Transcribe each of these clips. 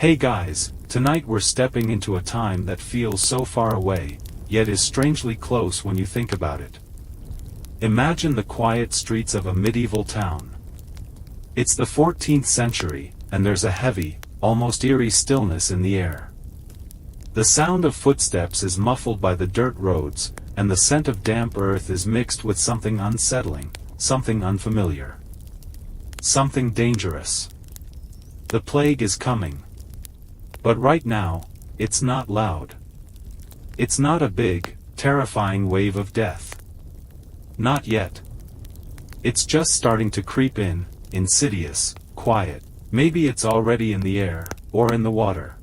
Hey guys, tonight we're stepping into a time that feels so far away, yet is strangely close when you think about it. Imagine the quiet streets of a medieval town. It's the 14th century, and there's a heavy, almost eerie stillness in the air. The sound of footsteps is muffled by the dirt roads, and the scent of damp earth is mixed with something unsettling, something unfamiliar. Something dangerous. The plague is coming. But right now, it's not loud. It's not a big, terrifying wave of death. Not yet. It's just starting to creep in, insidious, quiet. Maybe it's already in the air, or in the water.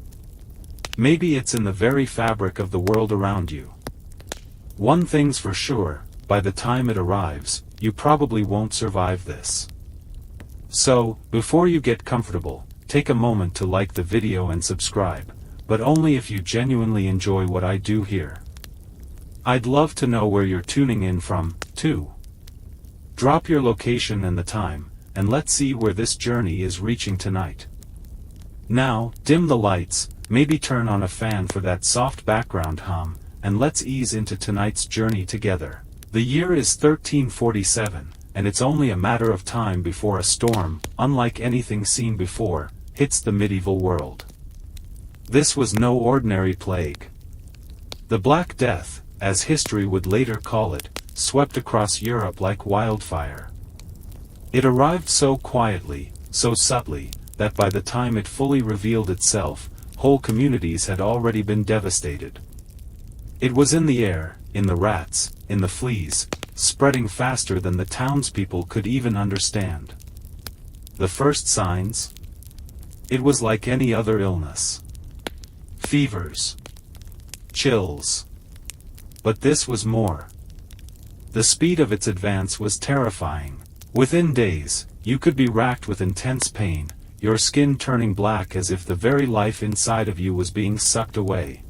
Maybe it's in the very fabric of the world around you. One thing's for sure, by the time it arrives, you probably won't survive this. So, before you get comfortable, take a moment to like the video and subscribe, but only if you genuinely enjoy what I do here. I'd love to know where you're tuning in from, too. Drop your location and the time, and let's see where this journey is reaching tonight. Now, dim the lights, maybe turn on a fan for that soft background hum, and let's ease into tonight's journey together. The year is 1347, and it's only a matter of time before a storm, unlike anything seen before, hits the medieval world. This was no ordinary plague. The Black Death, as history would later call it, swept across Europe like wildfire. It arrived so quietly, so subtly, that by the time it fully revealed itself, whole communities had already been devastated. It was in the air, in the rats, in the fleas, spreading faster than the townspeople could even understand. The first signs? It was like any other illness. Fevers. Chills. But this was more. The speed of its advance was terrifying. Within days, you could be racked with intense pain, your skin turning black as if the very life inside of you was being sucked away.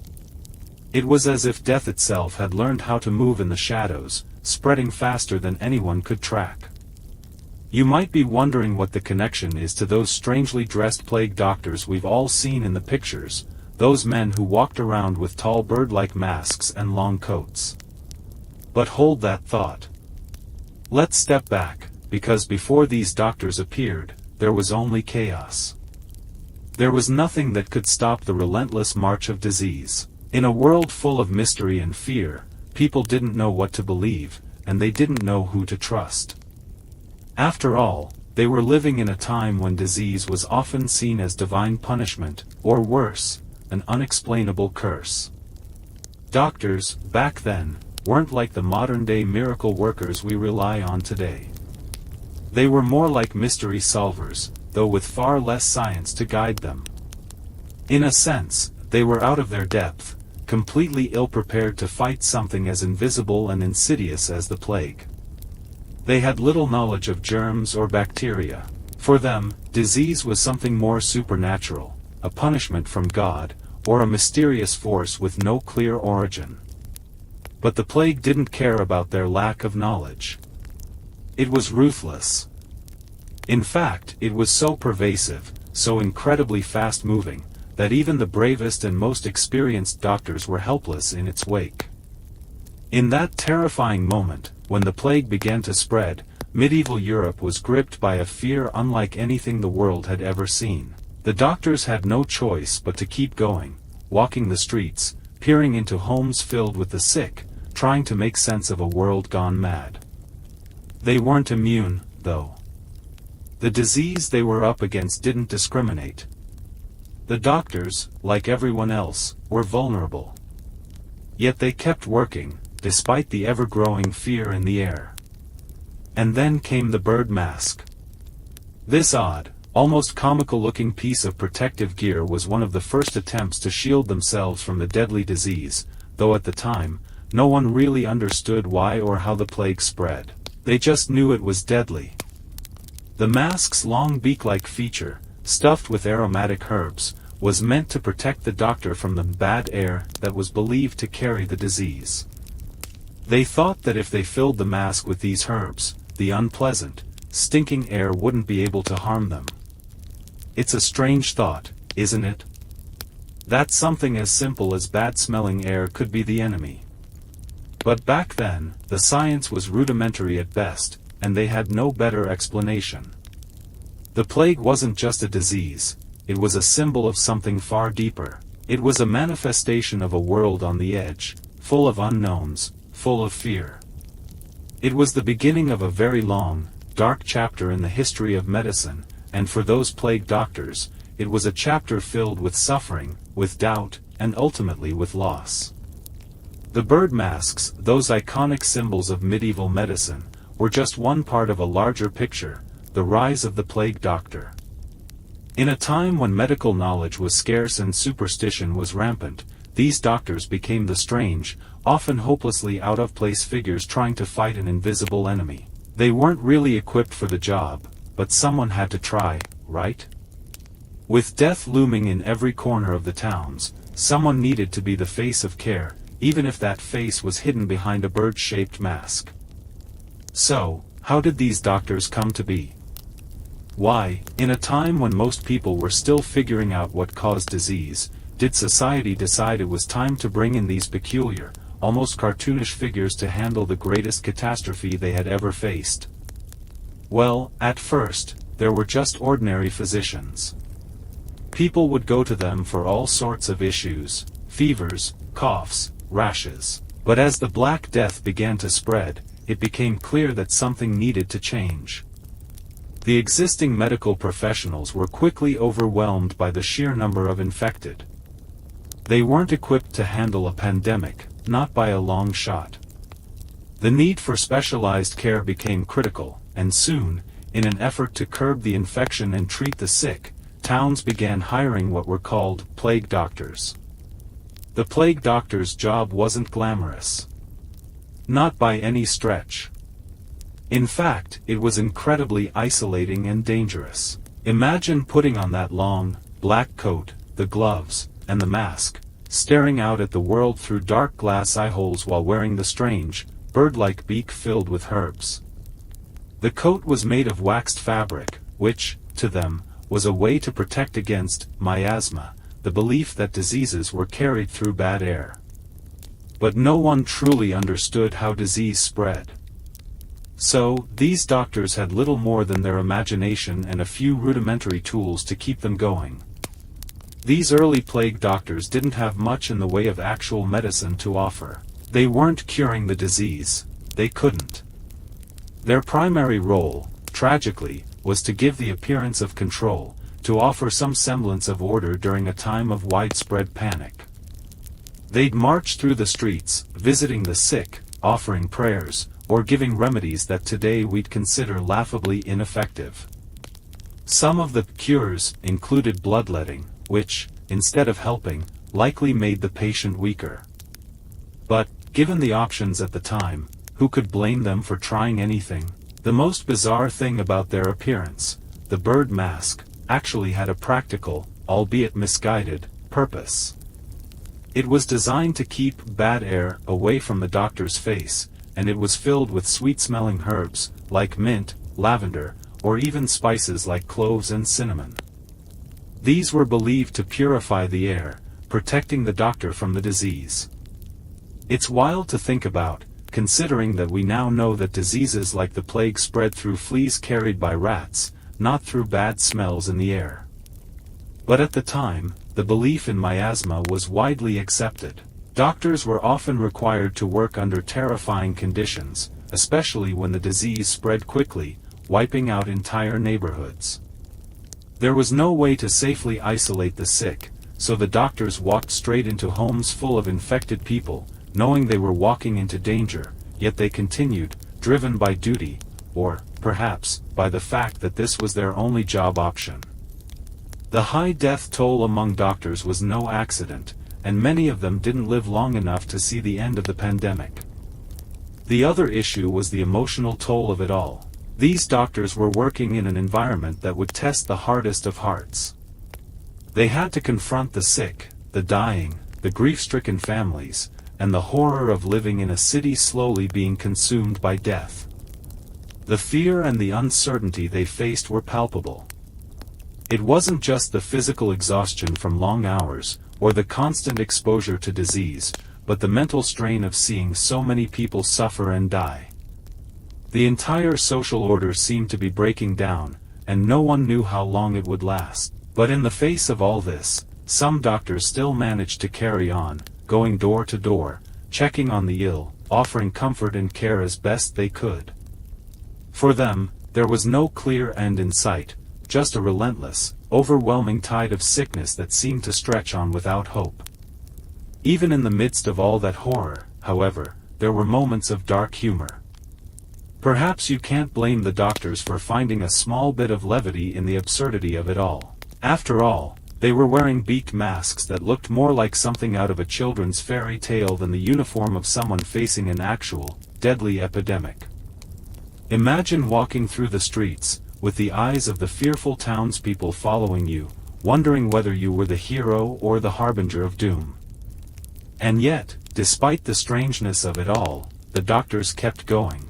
It was as if death itself had learned how to move in the shadows, spreading faster than anyone could track. You might be wondering what the connection is to those strangely dressed plague doctors we've all seen in the pictures, those men who walked around with tall bird-like masks and long coats. But hold that thought. Let's step back, because before these doctors appeared, there was only chaos. There was nothing that could stop the relentless march of disease. In a world full of mystery and fear, people didn't know what to believe, and they didn't know who to trust. After all, they were living in a time when disease was often seen as divine punishment, or worse, an unexplainable curse. Doctors, back then, weren't like the modern-day miracle workers we rely on today. They were more like mystery solvers, though with far less science to guide them. In a sense, they were out of their depth, completely ill-prepared to fight something as invisible and insidious as the plague. They had little knowledge of germs or bacteria. For them, disease was something more supernatural, a punishment from God, or a mysterious force with no clear origin. But the plague didn't care about their lack of knowledge. It was ruthless. In fact, it was so pervasive, so incredibly fast-moving, that even the bravest and most experienced doctors were helpless in its wake. In that terrifying moment, when the plague began to spread, medieval Europe was gripped by a fear unlike anything the world had ever seen. The doctors had no choice but to keep going, walking the streets, peering into homes filled with the sick, trying to make sense of a world gone mad. They weren't immune, though. The disease they were up against didn't discriminate. The doctors, like everyone else, were vulnerable. Yet they kept working, despite the ever-growing fear in the air. And then came the bird mask. This odd, almost comical-looking piece of protective gear was one of the first attempts to shield themselves from the deadly disease, though at the time, no one really understood why or how the plague spread. They just knew it was deadly. The mask's long beak-like feature, stuffed with aromatic herbs, was meant to protect the doctor from the bad air that was believed to carry the disease. They thought that if they filled the mask with these herbs, the unpleasant, stinking air wouldn't be able to harm them. It's a strange thought, isn't it? That something as simple as bad-smelling air could be the enemy. But back then, the science was rudimentary at best, and they had no better explanation. The plague wasn't just a disease, it was a symbol of something far deeper. It was a manifestation of a world on the edge, full of unknowns, full of fear. It was the beginning of a very long, dark chapter in the history of medicine, and for those plague doctors, it was a chapter filled with suffering, with doubt, and ultimately with loss. The bird masks, those iconic symbols of medieval medicine, were just one part of a larger picture, the rise of the plague doctor. In a time when medical knowledge was scarce and superstition was rampant, these doctors became the strange, often hopelessly out-of-place figures trying to fight an invisible enemy. They weren't really equipped for the job, but someone had to try, right? With death looming in every corner of the towns, someone needed to be the face of care, even if that face was hidden behind a bird-shaped mask. So, how did these doctors come to be? Why, in a time when most people were still figuring out what caused disease, did society decide it was time to bring in these peculiar, almost cartoonish figures to handle the greatest catastrophe they had ever faced? Well, at first, there were just ordinary physicians. People would go to them for all sorts of issues, fevers, coughs, rashes. But as the Black Death began to spread, it became clear that something needed to change. The existing medical professionals were quickly overwhelmed by the sheer number of infected. They weren't equipped to handle a pandemic, not by a long shot. The need for specialized care became critical, and soon, in an effort to curb the infection and treat the sick, towns began hiring what were called plague doctors. The plague doctor's job wasn't glamorous. Not by any stretch. In fact, it was incredibly isolating and dangerous. Imagine putting on that long, black coat, the gloves, and the mask, staring out at the world through dark glass eyeholes while wearing the strange, bird-like beak filled with herbs. The coat was made of waxed fabric, which, to them, was a way to protect against miasma, the belief that diseases were carried through bad air. But no one truly understood how disease spread. So, these doctors had little more than their imagination and a few rudimentary tools to keep them going. These early plague doctors didn't have much in the way of actual medicine to offer. They weren't curing the disease, they couldn't. Their primary role, tragically, was to give the appearance of control, to offer some semblance of order during a time of widespread panic. They'd march through the streets, visiting the sick, offering prayers, or giving remedies that today we'd consider laughably ineffective. Some of the cures included bloodletting, which, instead of helping, likely made the patient weaker. But, given the options at the time, who could blame them for trying anything? The most bizarre thing about their appearance, the bird mask, actually had a practical, albeit misguided, purpose. It was designed to keep bad air away from the doctor's face, and it was filled with sweet-smelling herbs, like mint, lavender, or even spices like cloves and cinnamon. These were believed to purify the air, protecting the doctor from the disease. It's wild to think about, considering that we now know that diseases like the plague spread through fleas carried by rats, not through bad smells in the air. But at the time, the belief in miasma was widely accepted. Doctors were often required to work under terrifying conditions, especially when the disease spread quickly, wiping out entire neighborhoods. There was no way to safely isolate the sick, so the doctors walked straight into homes full of infected people, knowing they were walking into danger, yet they continued, driven by duty, or, perhaps, by the fact that this was their only job option. The high death toll among doctors was no accident, and many of them didn't live long enough to see the end of the pandemic. The other issue was the emotional toll of it all. These doctors were working in an environment that would test the hardest of hearts. They had to confront the sick, the dying, the grief-stricken families, and the horror of living in a city slowly being consumed by death. The fear and the uncertainty they faced were palpable. It wasn't just the physical exhaustion from long hours, or the constant exposure to disease, but the mental strain of seeing so many people suffer and die. The entire social order seemed to be breaking down, and no one knew how long it would last. But in the face of all this, some doctors still managed to carry on, going door to door, checking on the ill, offering comfort and care as best they could. For them, there was no clear end in sight, just a relentless, overwhelming tide of sickness that seemed to stretch on without hope. Even in the midst of all that horror, however, there were moments of dark humor. Perhaps you can't blame the doctors for finding a small bit of levity in the absurdity of it all. After all, they were wearing beak masks that looked more like something out of a children's fairy tale than the uniform of someone facing an actual, deadly epidemic. Imagine walking through the streets, with the eyes of the fearful townspeople following you, wondering whether you were the hero or the harbinger of doom. And yet, despite the strangeness of it all, the doctors kept going.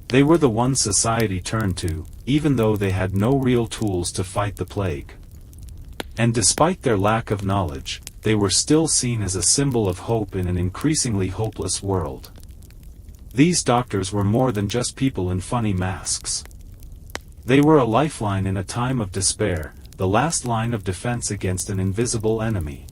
They were the ones society turned to, even though they had no real tools to fight the plague. And despite their lack of knowledge, they were still seen as a symbol of hope in an increasingly hopeless world. These doctors were more than just people in funny masks. They were a lifeline in a time of despair, the last line of defense against an invisible enemy.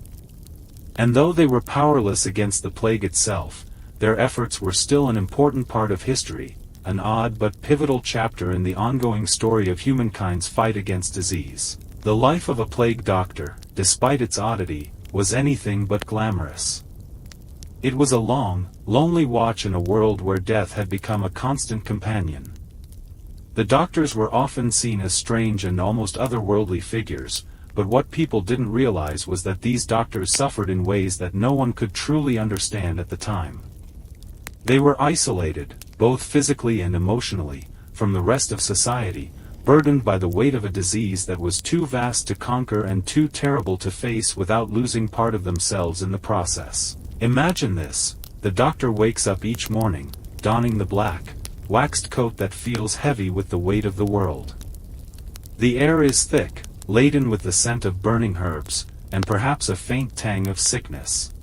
And though they were powerless against the plague itself, their efforts were still an important part of history, an odd but pivotal chapter in the ongoing story of humankind's fight against disease. The life of a plague doctor, despite its oddity, was anything but glamorous. It was a long, lonely watch in a world where death had become a constant companion. The doctors were often seen as strange and almost otherworldly figures, but what people didn't realize was that these doctors suffered in ways that no one could truly understand at the time. They were isolated, both physically and emotionally, from the rest of society, burdened by the weight of a disease that was too vast to conquer and too terrible to face without losing part of themselves in the process. Imagine this: the doctor wakes up each morning, donning the black, waxed coat that feels heavy with the weight of the world. The air is thick, laden with the scent of burning herbs, and perhaps a faint tang of sickness.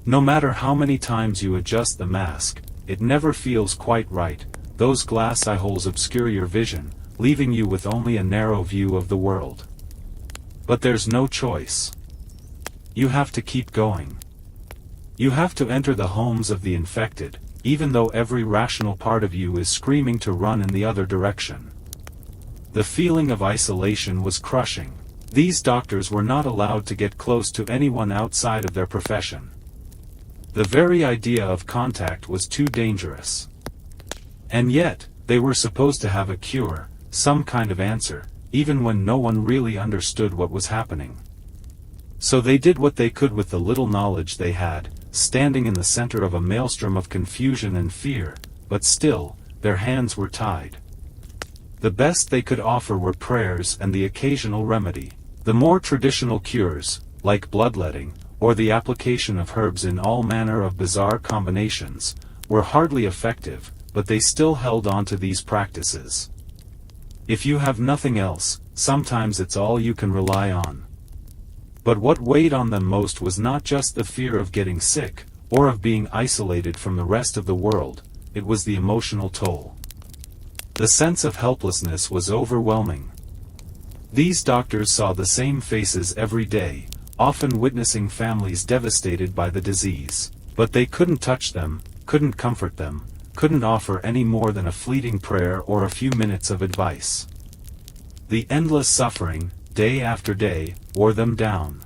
No matter how many times you adjust the mask, it never feels quite right. Those glass eye holes obscure your vision, leaving you with only a narrow view of the world. But there's no choice. You have to keep going. You have to enter the homes of the infected, even though every rational part of you is screaming to run in the other direction. The feeling of isolation was crushing. These doctors were not allowed to get close to anyone outside of their profession. The very idea of contact was too dangerous. And yet, they were supposed to have a cure, some kind of answer, even when no one really understood what was happening. So they did what they could with the little knowledge they had, standing in the center of a maelstrom of confusion and fear, but still, their hands were tied. The best they could offer were prayers and the occasional remedy. The more traditional cures, like bloodletting, or the application of herbs in all manner of bizarre combinations, were hardly effective, but they still held on to these practices. If you have nothing else, sometimes it's all you can rely on. But what weighed on them most was not just the fear of getting sick, or of being isolated from the rest of the world, it was the emotional toll. The sense of helplessness was overwhelming. These doctors saw the same faces every day, often witnessing families devastated by the disease. But they couldn't touch them, couldn't comfort them, couldn't offer any more than a fleeting prayer or a few minutes of advice. The endless suffering, day after day, wore them down.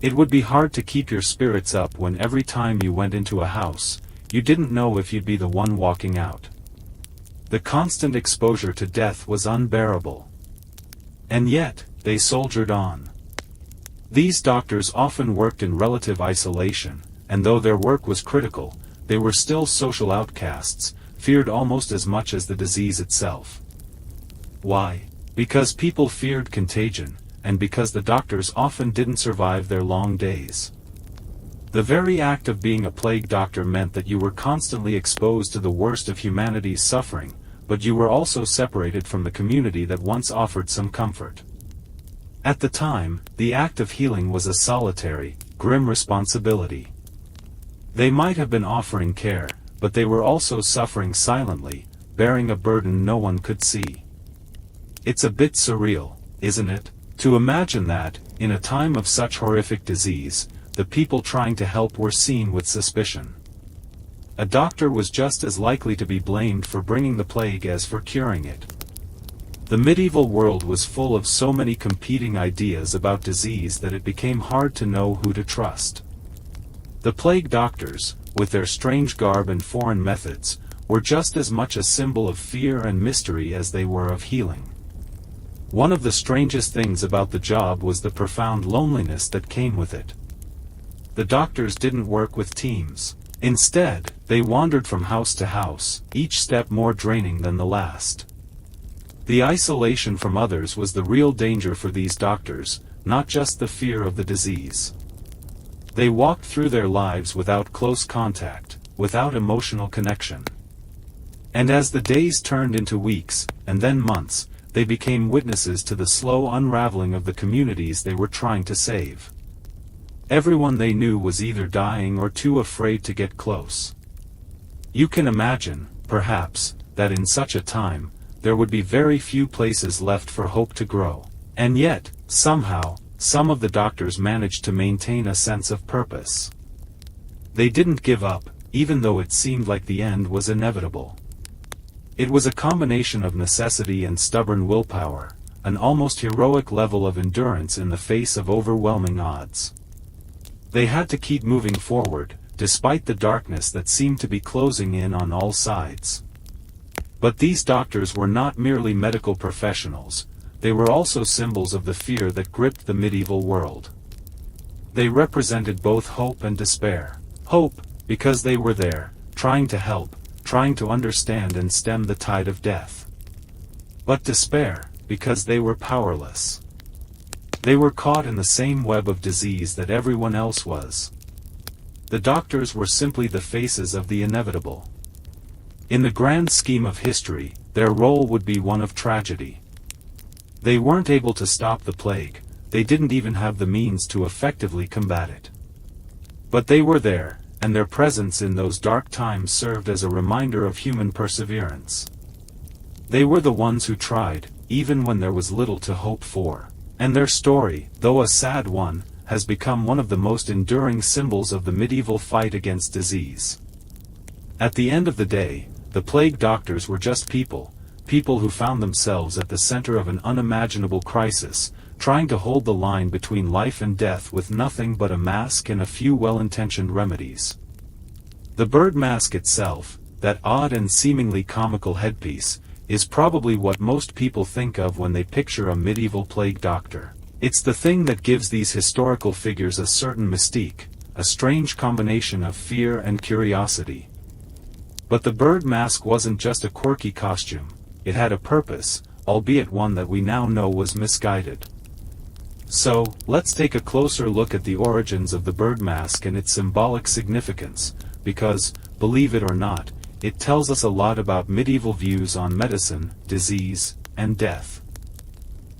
It would be hard to keep your spirits up when every time you went into a house, you didn't know if you'd be the one walking out. The constant exposure to death was unbearable. And yet, they soldiered on. These doctors often worked in relative isolation, and though their work was critical, they were still social outcasts, feared almost as much as the disease itself. Why? Because people feared contagion, and because the doctors often didn't survive their long days. The very act of being a plague doctor meant that you were constantly exposed to the worst of humanity's suffering, but you were also separated from the community that once offered some comfort. At the time, the act of healing was a solitary, grim responsibility. They might have been offering care, but they were also suffering silently, bearing a burden no one could see. It's a bit surreal, isn't it, to imagine that, in a time of such horrific disease, the people trying to help were seen with suspicion. A doctor was just as likely to be blamed for bringing the plague as for curing it. The medieval world was full of so many competing ideas about disease that it became hard to know who to trust. The plague doctors, with their strange garb and foreign methods, were just as much a symbol of fear and mystery as they were of healing. One of the strangest things about the job was the profound loneliness that came with it. The doctors didn't work with teams. Instead, they wandered from house to house, each step more draining than the last. The isolation from others was the real danger for these doctors, not just the fear of the disease. They walked through their lives without close contact, without emotional connection. And as the days turned into weeks, and then months, they became witnesses to the slow unraveling of the communities they were trying to save. Everyone they knew was either dying or too afraid to get close. You can imagine, perhaps, that in such a time, there would be very few places left for hope to grow. And yet, somehow, some of the doctors managed to maintain a sense of purpose. They didn't give up, even though it seemed like the end was inevitable. It was a combination of necessity and stubborn willpower, an almost heroic level of endurance in the face of overwhelming odds. They had to keep moving forward, despite the darkness that seemed to be closing in on all sides. But these doctors were not merely medical professionals, they were also symbols of the fear that gripped the medieval world. They represented both hope and despair. Hope, because they were there, trying to help, trying to understand and stem the tide of death. But despair, because they were powerless. They were caught in the same web of disease that everyone else was. The doctors were simply the faces of the inevitable. In the grand scheme of history, their role would be one of tragedy. They weren't able to stop the plague, they didn't even have the means to effectively combat it. But they were there, and their presence in those dark times served as a reminder of human perseverance. They were the ones who tried, even when there was little to hope for. And their story, though a sad one, has become one of the most enduring symbols of the medieval fight against disease. At the end of the day, the plague doctors were just people who found themselves at the center of an unimaginable crisis, trying to hold the line between life and death with nothing but a mask and a few well-intentioned remedies. The bird mask itself, that odd and seemingly comical headpiece, is probably what most people think of when they picture a medieval plague doctor. It's the thing that gives these historical figures a certain mystique, a strange combination of fear and curiosity. But the bird mask wasn't just a quirky costume, it had a purpose, albeit one that we now know was misguided. So, let's take a closer look at the origins of the bird mask and its symbolic significance, because, believe it or not, it tells us a lot about medieval views on medicine, disease, and death.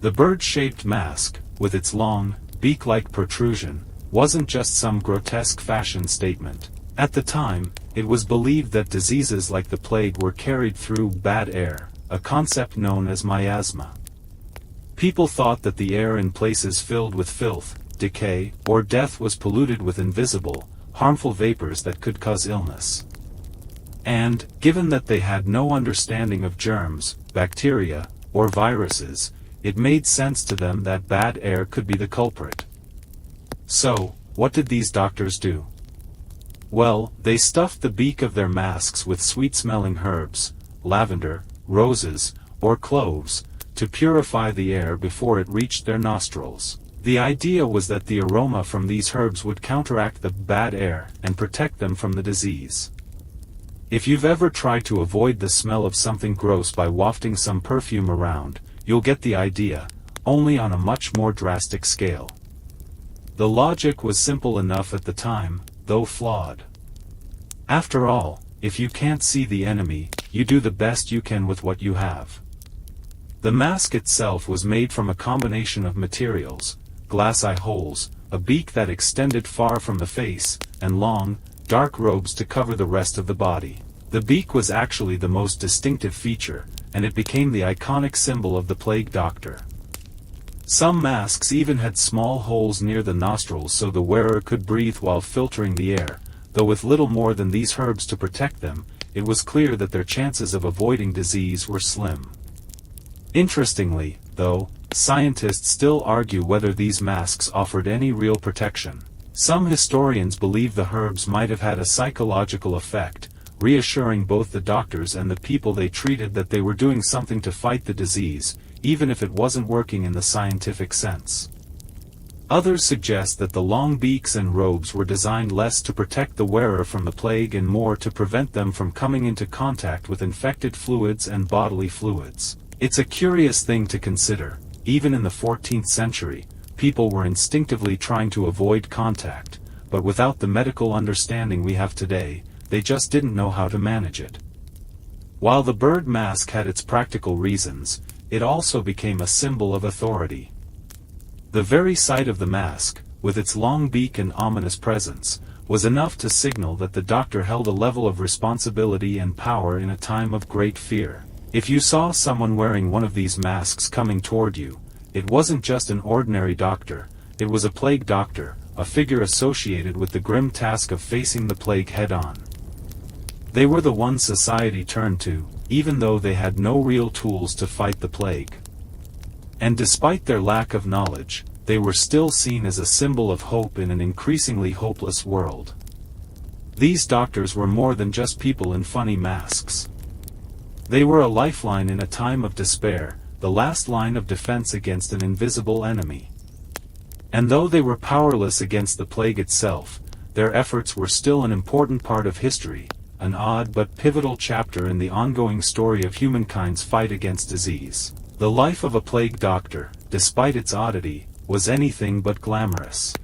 The bird-shaped mask, with its long, beak-like protrusion, wasn't just some grotesque fashion statement. At the time, it was believed that diseases like the plague were carried through bad air, a concept known as miasma. People thought that the air in places filled with filth, decay, or death was polluted with invisible, harmful vapors that could cause illness. And, given that they had no understanding of germs, bacteria, or viruses, it made sense to them that bad air could be the culprit. So, what did these doctors do? Well, they stuffed the beak of their masks with sweet-smelling herbs, lavender, roses, or cloves, to purify the air before it reached their nostrils. The idea was that the aroma from these herbs would counteract the bad air and protect them from the disease. If you've ever tried to avoid the smell of something gross by wafting some perfume around, you'll get the idea, only on a much more drastic scale. The logic was simple enough at the time, though flawed. After all, if you can't see the enemy, you do the best you can with what you have. The mask itself was made from a combination of materials: glass eye holes, a beak that extended far from the face, and long, dark robes to cover the rest of the body. The beak was actually the most distinctive feature, and it became the iconic symbol of the plague doctor. Some masks even had small holes near the nostrils so the wearer could breathe while filtering the air, though with little more than these herbs to protect them, it was clear that their chances of avoiding disease were slim. Interestingly, though, scientists still argue whether these masks offered any real protection. Some historians believe the herbs might have had a psychological effect, reassuring both the doctors and the people they treated that they were doing something to fight the disease, even if it wasn't working in the scientific sense. Others suggest that the long beaks and robes were designed less to protect the wearer from the plague and more to prevent them from coming into contact with infected fluids and bodily fluids. It's a curious thing to consider. Even in the 14th century, people were instinctively trying to avoid contact, but without the medical understanding we have today, they just didn't know how to manage it. While the bird mask had its practical reasons, it also became a symbol of authority. The very sight of the mask, with its long beak and ominous presence, was enough to signal that the doctor held a level of responsibility and power in a time of great fear. If you saw someone wearing one of these masks coming toward you, it wasn't just an ordinary doctor, it was a plague doctor, a figure associated with the grim task of facing the plague head-on. They were the ones society turned to, even though they had no real tools to fight the plague. And despite their lack of knowledge, they were still seen as a symbol of hope in an increasingly hopeless world. These doctors were more than just people in funny masks. They were a lifeline in a time of despair, the last line of defense against an invisible enemy. And though they were powerless against the plague itself, their efforts were still an important part of history, an odd but pivotal chapter in the ongoing story of humankind's fight against disease. The life of a plague doctor, despite its oddity, was anything but glamorous.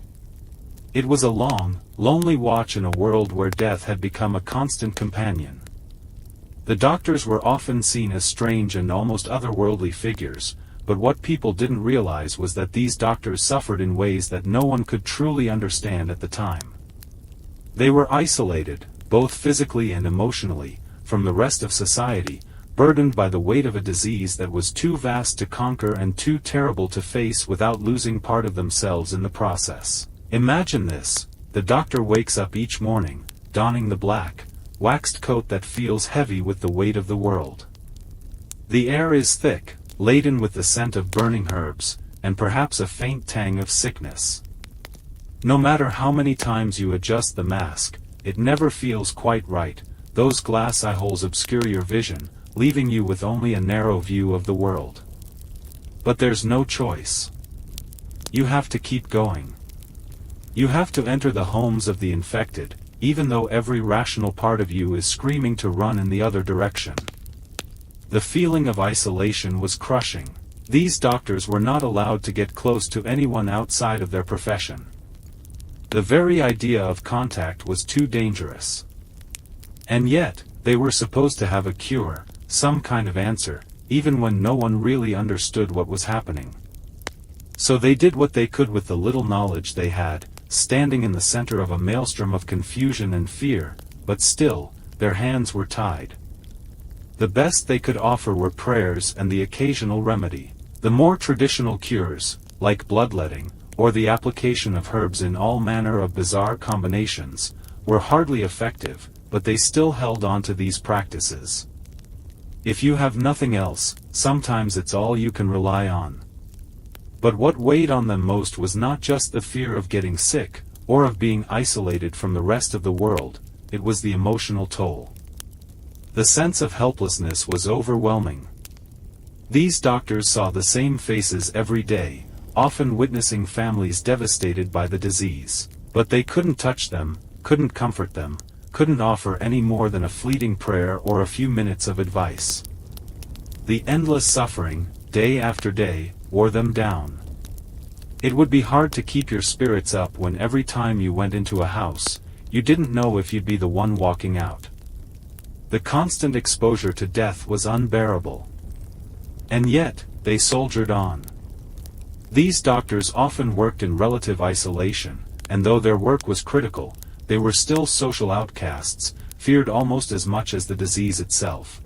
It was a long, lonely watch in a world where death had become a constant companion. The doctors were often seen as strange and almost otherworldly figures, but what people didn't realize was that these doctors suffered in ways that no one could truly understand at the time. They were isolated, both physically and emotionally, from the rest of society, burdened by the weight of a disease that was too vast to conquer and too terrible to face without losing part of themselves in the process. Imagine this: the doctor wakes up each morning, donning the black, waxed coat that feels heavy with the weight of the world. The air is thick, laden with the scent of burning herbs, and perhaps a faint tang of sickness. No matter how many times you adjust the mask, it never feels quite right. Those glass eye holes obscure your vision, leaving you with only a narrow view of the world. But there's no choice. You have to keep going. You have to enter the homes of the infected, even though every rational part of you is screaming to run in the other direction. The feeling of isolation was crushing. These doctors were not allowed to get close to anyone outside of their profession. The very idea of contact was too dangerous. And yet, they were supposed to have a cure, some kind of answer, even when no one really understood what was happening. So they did what they could with the little knowledge they had, standing in the center of a maelstrom of confusion and fear, but still, their hands were tied. The best they could offer were prayers and the occasional remedy. The more traditional cures, like bloodletting, or the application of herbs in all manner of bizarre combinations, were hardly effective, but they still held on to these practices. If you have nothing else, sometimes it's all you can rely on. But what weighed on them most was not just the fear of getting sick, or of being isolated from the rest of the world, it was the emotional toll. The sense of helplessness was overwhelming. These doctors saw the same faces every day, often witnessing families devastated by the disease. But they couldn't touch them, couldn't comfort them, couldn't offer any more than a fleeting prayer or a few minutes of advice. The endless suffering, day after day, wore them down. It would be hard to keep your spirits up when every time you went into a house, you didn't know if you'd be the one walking out. The constant exposure to death was unbearable. And yet, they soldiered on. These doctors often worked in relative isolation, and though their work was critical, they were still social outcasts, feared almost as much as the disease itself.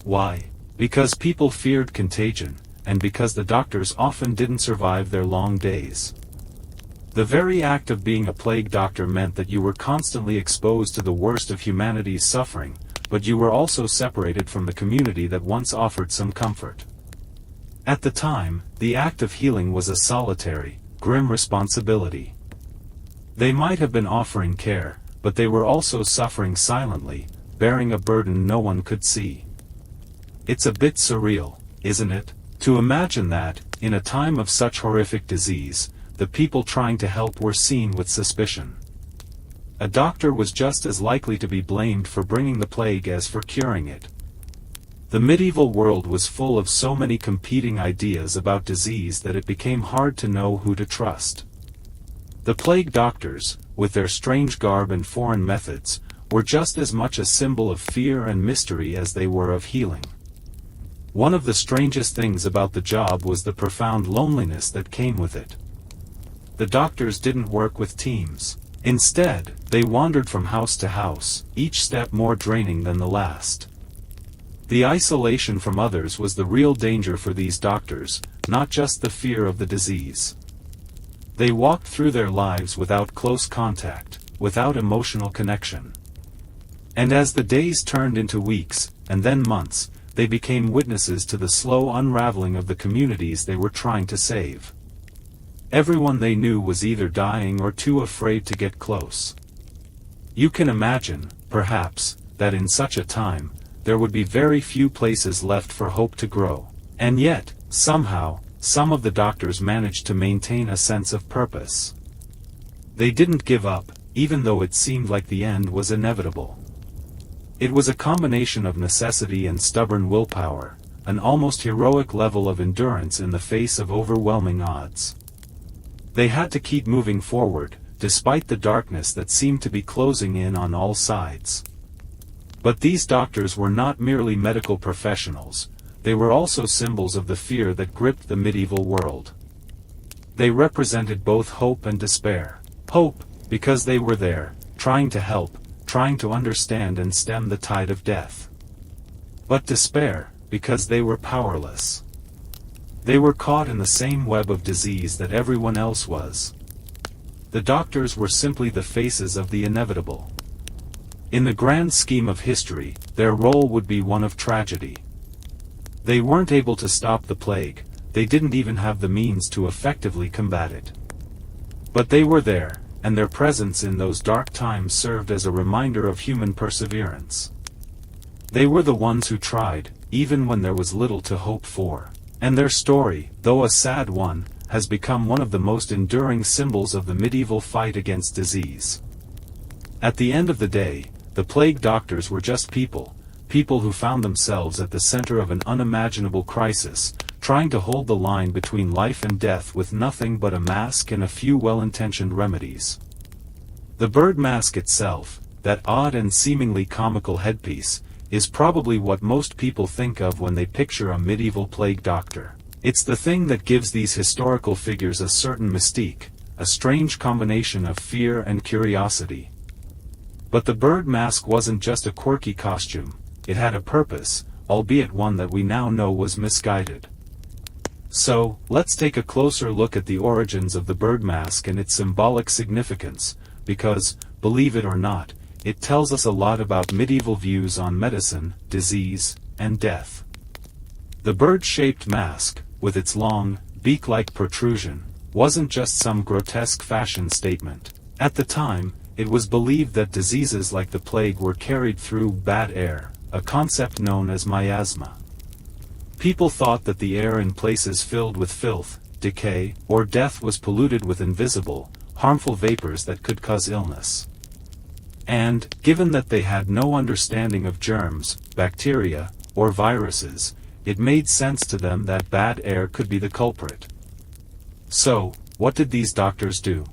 Why? Because people feared contagion, and because the doctors often didn't survive their long days. The very act of being a plague doctor meant that you were constantly exposed to the worst of humanity's suffering, but you were also separated from the community that once offered some comfort. At the time, the act of healing was a solitary, grim responsibility. They might have been offering care, but they were also suffering silently, bearing a burden no one could see. It's a bit surreal, isn't it, to imagine that, in a time of such horrific disease, the people trying to help were seen with suspicion. A doctor was just as likely to be blamed for bringing the plague as for curing it. The medieval world was full of so many competing ideas about disease that it became hard to know who to trust. The plague doctors, with their strange garb and foreign methods, were just as much a symbol of fear and mystery as they were of healing. One of the strangest things about the job was the profound loneliness that came with it. The doctors didn't work with teams. Instead, they wandered from house to house, each step more draining than the last. The isolation from others was the real danger for these doctors, not just the fear of the disease. They walked through their lives without close contact, without emotional connection. And as the days turned into weeks, and then months, they became witnesses to the slow unraveling of the communities they were trying to save. Everyone they knew was either dying or too afraid to get close. You can imagine, perhaps, that in such a time, there would be very few places left for hope to grow. And yet, somehow, some of the doctors managed to maintain a sense of purpose. They didn't give up, even though it seemed like the end was inevitable. It was a combination of necessity and stubborn willpower, an almost heroic level of endurance in the face of overwhelming odds. They had to keep moving forward, despite the darkness that seemed to be closing in on all sides. But these doctors were not merely medical professionals, they were also symbols of the fear that gripped the medieval world. They represented both hope and despair. Hope, because they were there, trying to help, trying to understand and stem the tide of death. But despair, because they were powerless. They were caught in the same web of disease that everyone else was. The doctors were simply the faces of the inevitable. In the grand scheme of history, their role would be one of tragedy. They weren't able to stop the plague, they didn't even have the means to effectively combat it. But they were there, and their presence in those dark times served as a reminder of human perseverance. They were the ones who tried, even when there was little to hope for. And their story, though a sad one, has become one of the most enduring symbols of the medieval fight against disease. At the end of the day, the plague doctors were just people who found themselves at the center of an unimaginable crisis, trying to hold the line between life and death with nothing but a mask and a few well-intentioned remedies. The bird mask itself, that odd and seemingly comical headpiece, is probably what most people think of when they picture a medieval plague doctor. It's the thing that gives these historical figures a certain mystique, a strange combination of fear and curiosity. But the bird mask wasn't just a quirky costume, it had a purpose, albeit one that we now know was misguided. So, let's take a closer look at the origins of the bird mask and its symbolic significance, because, believe it or not, it tells us a lot about medieval views on medicine, disease, and death. The bird-shaped mask, with its long, beak-like protrusion, wasn't just some grotesque fashion statement. At the time, it was believed that diseases like the plague were carried through bad air, a concept known as miasma. People thought that the air in places filled with filth, decay, or death was polluted with invisible, harmful vapors that could cause illness. And, given that they had no understanding of germs, bacteria, or viruses, it made sense to them that bad air could be the culprit. So, what did these doctors do?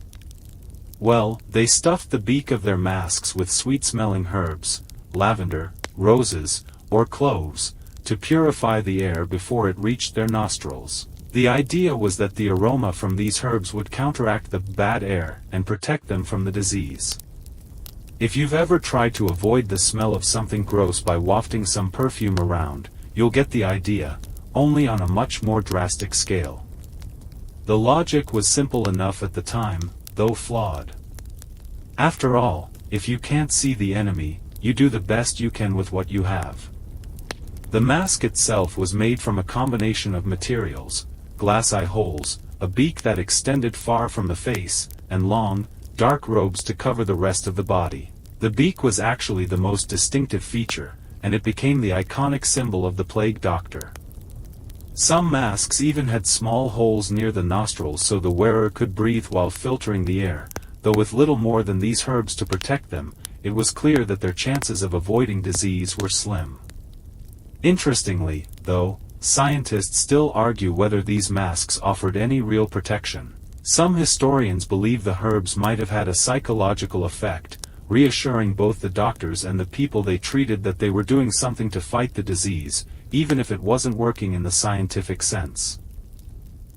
Well, they stuffed the beak of their masks with sweet-smelling herbs, lavender, roses, or cloves, to purify the air before it reached their nostrils. The idea was that the aroma from these herbs would counteract the bad air and protect them from the disease. If you've ever tried to avoid the smell of something gross by wafting some perfume around, you'll get the idea, only on a much more drastic scale. The logic was simple enough at the time, though flawed. After all, if you can't see the enemy, you do the best you can with what you have. The mask itself was made from a combination of materials: glass eye holes, a beak that extended far from the face, and long, dark robes to cover the rest of the body. The beak was actually the most distinctive feature, and it became the iconic symbol of the plague doctor. Some masks even had small holes near the nostrils so the wearer could breathe while filtering the air, though with little more than these herbs to protect them, it was clear that their chances of avoiding disease were slim. Interestingly, though, scientists still argue whether these masks offered any real protection. Some historians believe the herbs might have had a psychological effect, reassuring both the doctors and the people they treated that they were doing something to fight the disease, even if it wasn't working in the scientific sense.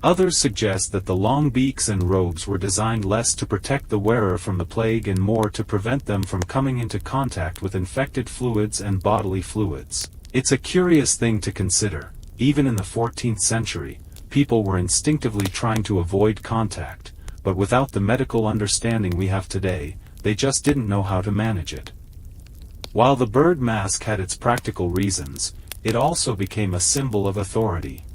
Others suggest that the long beaks and robes were designed less to protect the wearer from the plague and more to prevent them from coming into contact with infected fluids and bodily fluids. It's a curious thing to consider. Even in the 14th century, people were instinctively trying to avoid contact, but without the medical understanding we have today, they just didn't know how to manage it. While the bird mask had its practical reasons, it also became a symbol of authority.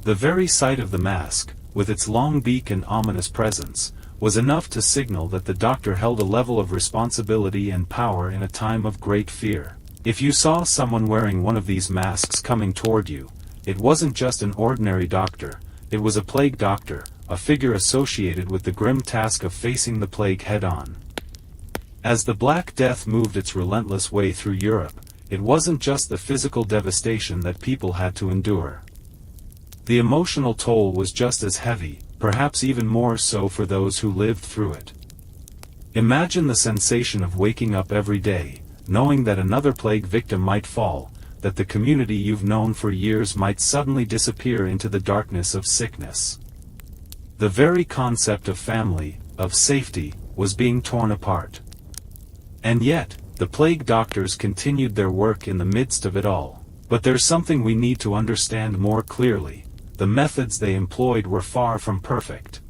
The very sight of the mask, with its long beak and ominous presence, was enough to signal that the doctor held a level of responsibility and power in a time of great fear. If you saw someone wearing one of these masks coming toward you, it wasn't just an ordinary doctor, it was a plague doctor, a figure associated with the grim task of facing the plague head-on. As the Black Death moved its relentless way through Europe, it wasn't just the physical devastation that people had to endure. The emotional toll was just as heavy, perhaps even more so for those who lived through it. Imagine the sensation of waking up every day, knowing that another plague victim might fall, that the community you've known for years might suddenly disappear into the darkness of sickness. The very concept of family, of safety, was being torn apart. And yet, the plague doctors continued their work in the midst of it all. But there's something we need to understand more clearly: the methods they employed were far from perfect.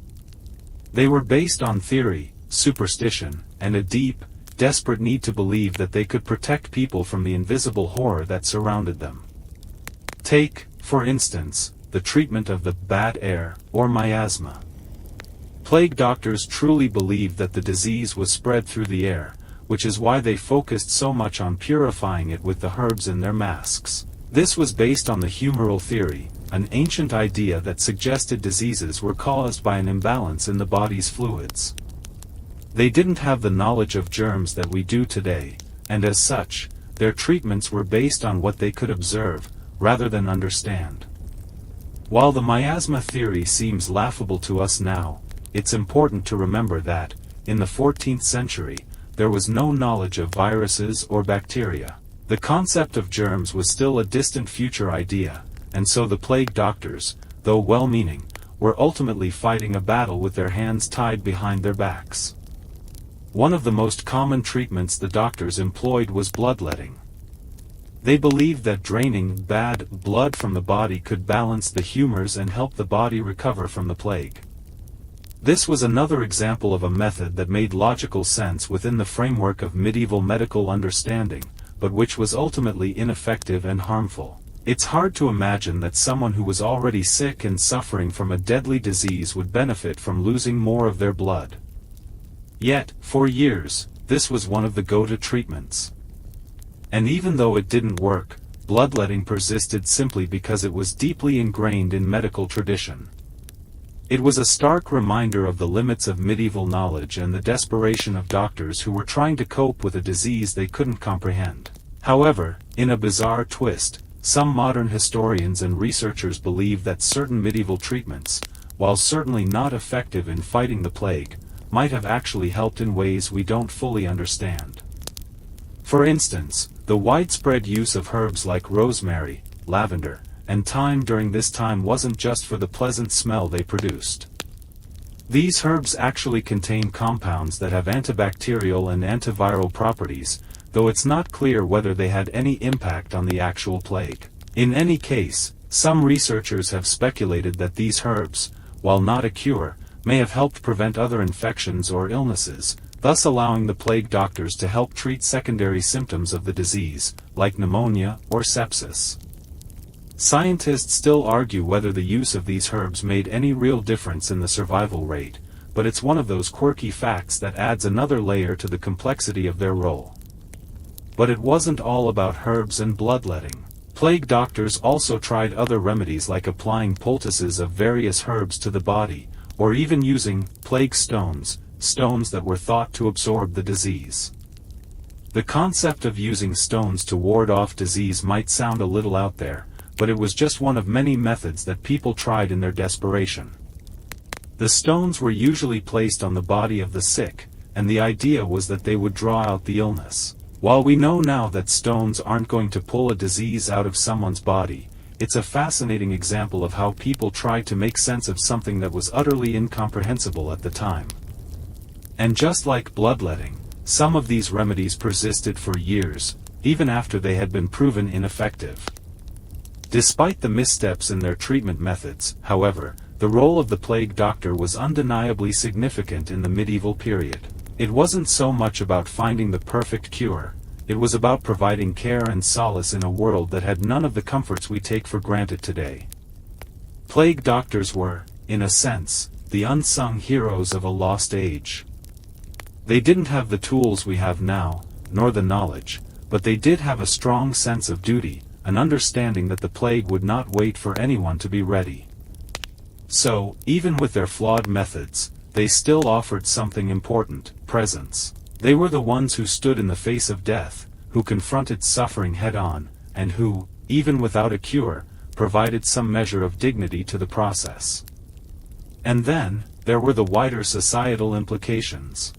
They were based on theory, superstition, and a deep, desperate need to believe that they could protect people from the invisible horror that surrounded them. Take, for instance, the treatment of the bad air, or miasma. Plague doctors truly believed that the disease was spread through the air, which is why they focused so much on purifying it with the herbs in their masks. This was based on the humoral theory, an ancient idea that suggested diseases were caused by an imbalance in the body's fluids. They didn't have the knowledge of germs that we do today, and as such, their treatments were based on what they could observe, rather than understand. While the miasma theory seems laughable to us now, it's important to remember that, in the 14th century, there was no knowledge of viruses or bacteria. The concept of germs was still a distant future idea, and so the plague doctors, though well-meaning, were ultimately fighting a battle with their hands tied behind their backs. One of the most common treatments the doctors employed was bloodletting. They believed that draining bad blood from the body could balance the humors and help the body recover from the plague. This was another example of a method that made logical sense within the framework of medieval medical understanding, but which was ultimately ineffective and harmful. It's hard to imagine that someone who was already sick and suffering from a deadly disease would benefit from losing more of their blood. Yet, for years, this was one of the go-to treatments. And even though it didn't work, bloodletting persisted simply because it was deeply ingrained in medical tradition. It was a stark reminder of the limits of medieval knowledge and the desperation of doctors who were trying to cope with a disease they couldn't comprehend. However, in a bizarre twist, some modern historians and researchers believe that certain medieval treatments, while certainly not effective in fighting the plague, might have actually helped in ways we don't fully understand. For instance, the widespread use of herbs like rosemary, lavender, and thyme during this time wasn't just for the pleasant smell they produced. These herbs actually contain compounds that have antibacterial and antiviral properties, though it's not clear whether they had any impact on the actual plague. In any case, some researchers have speculated that these herbs, while not a cure, may have helped prevent other infections or illnesses, thus allowing the plague doctors to help treat secondary symptoms of the disease, like pneumonia or sepsis. Scientists still argue whether the use of these herbs made any real difference in the survival rate, but it's one of those quirky facts that adds another layer to the complexity of their role. But it wasn't all about herbs and bloodletting. Plague doctors also tried other remedies like applying poultices of various herbs to the body, or even using plague stones, stones that were thought to absorb the disease. The concept of using stones to ward off disease might sound a little out there, but it was just one of many methods that people tried in their desperation. The stones were usually placed on the body of the sick, and the idea was that they would draw out the illness. While we know now that stones aren't going to pull a disease out of someone's body, it's a fascinating example of how people tried to make sense of something that was utterly incomprehensible at the time. And just like bloodletting, some of these remedies persisted for years, even after they had been proven ineffective. Despite the missteps in their treatment methods, however, the role of the plague doctor was undeniably significant in the medieval period. It wasn't so much about finding the perfect cure, it was about providing care and solace in a world that had none of the comforts we take for granted today. Plague doctors were, in a sense, the unsung heroes of a lost age. They didn't have the tools we have now, nor the knowledge, but they did have a strong sense of duty, an understanding that the plague would not wait for anyone to be ready. So, even with their flawed methods, they still offered something important: presence. They were the ones who stood in the face of death, who confronted suffering head-on, and who, even without a cure, provided some measure of dignity to the process. And then, there were the wider societal implications.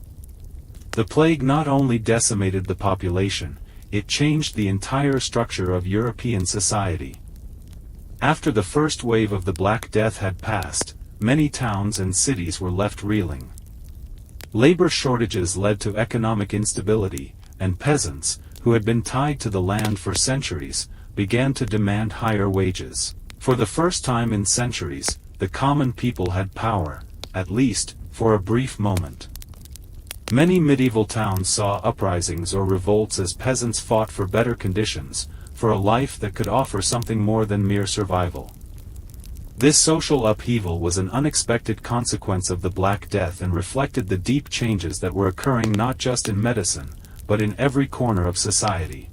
The plague not only decimated the population, it changed the entire structure of European society. After the first wave of the Black Death had passed, many towns and cities were left reeling. Labor shortages led to economic instability, and peasants, who had been tied to the land for centuries, began to demand higher wages. For the first time in centuries, the common people had power, at least, for a brief moment. Many medieval towns saw uprisings or revolts as peasants fought for better conditions, for a life that could offer something more than mere survival. This social upheaval was an unexpected consequence of the Black Death and reflected the deep changes that were occurring not just in medicine, but in every corner of society.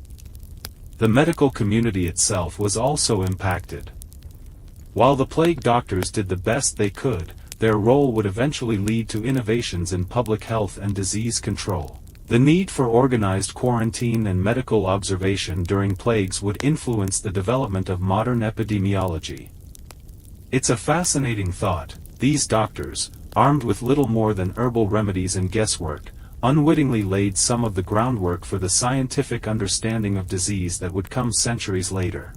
The medical community itself was also impacted. While the plague doctors did the best they could, their role would eventually lead to innovations in public health and disease control. The need for organized quarantine and medical observation during plagues would influence the development of modern epidemiology. It's a fascinating thought: these doctors, armed with little more than herbal remedies and guesswork, unwittingly laid some of the groundwork for the scientific understanding of disease that would come centuries later.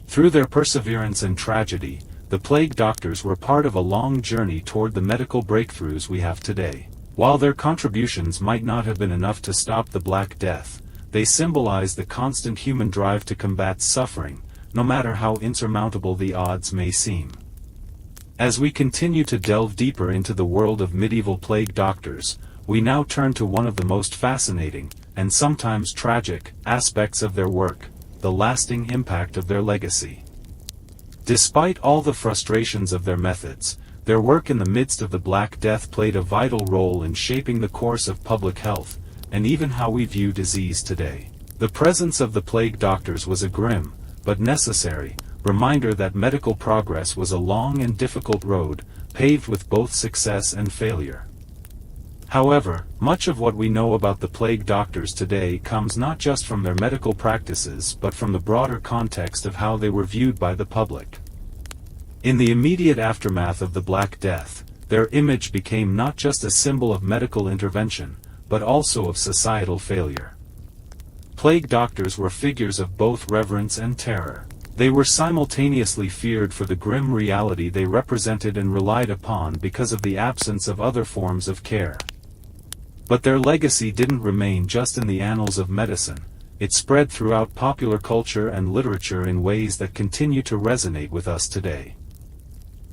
Through their perseverance and tragedy, the plague doctors were part of a long journey toward the medical breakthroughs we have today. While their contributions might not have been enough to stop the Black Death, they symbolize the constant human drive to combat suffering, no matter how insurmountable the odds may seem. As we continue to delve deeper into the world of medieval plague doctors, we now turn to one of the most fascinating, and sometimes tragic, aspects of their work: the lasting impact of their legacy. Despite all the frustrations of their methods, their work in the midst of the Black Death played a vital role in shaping the course of public health, and even how we view disease today. The presence of the plague doctors was a grim, but necessary, reminder that medical progress was a long and difficult road, paved with both success and failure. However, much of what we know about the plague doctors today comes not just from their medical practices but from the broader context of how they were viewed by the public. In the immediate aftermath of the Black Death, their image became not just a symbol of medical intervention, but also of societal failure. Plague doctors were figures of both reverence and terror. They were simultaneously feared for the grim reality they represented and relied upon because of the absence of other forms of care. But their legacy didn't remain just in the annals of medicine, it spread throughout popular culture and literature in ways that continue to resonate with us today.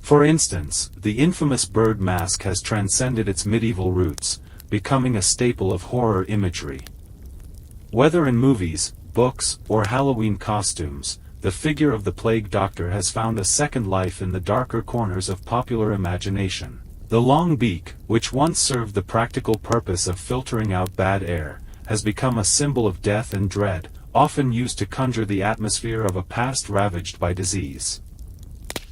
For instance, the infamous bird mask has transcended its medieval roots, becoming a staple of horror imagery. Whether in movies, books, or Halloween costumes, the figure of the plague doctor has found a second life in the darker corners of popular imagination. The long beak, which once served the practical purpose of filtering out bad air, has become a symbol of death and dread, often used to conjure the atmosphere of a past ravaged by disease.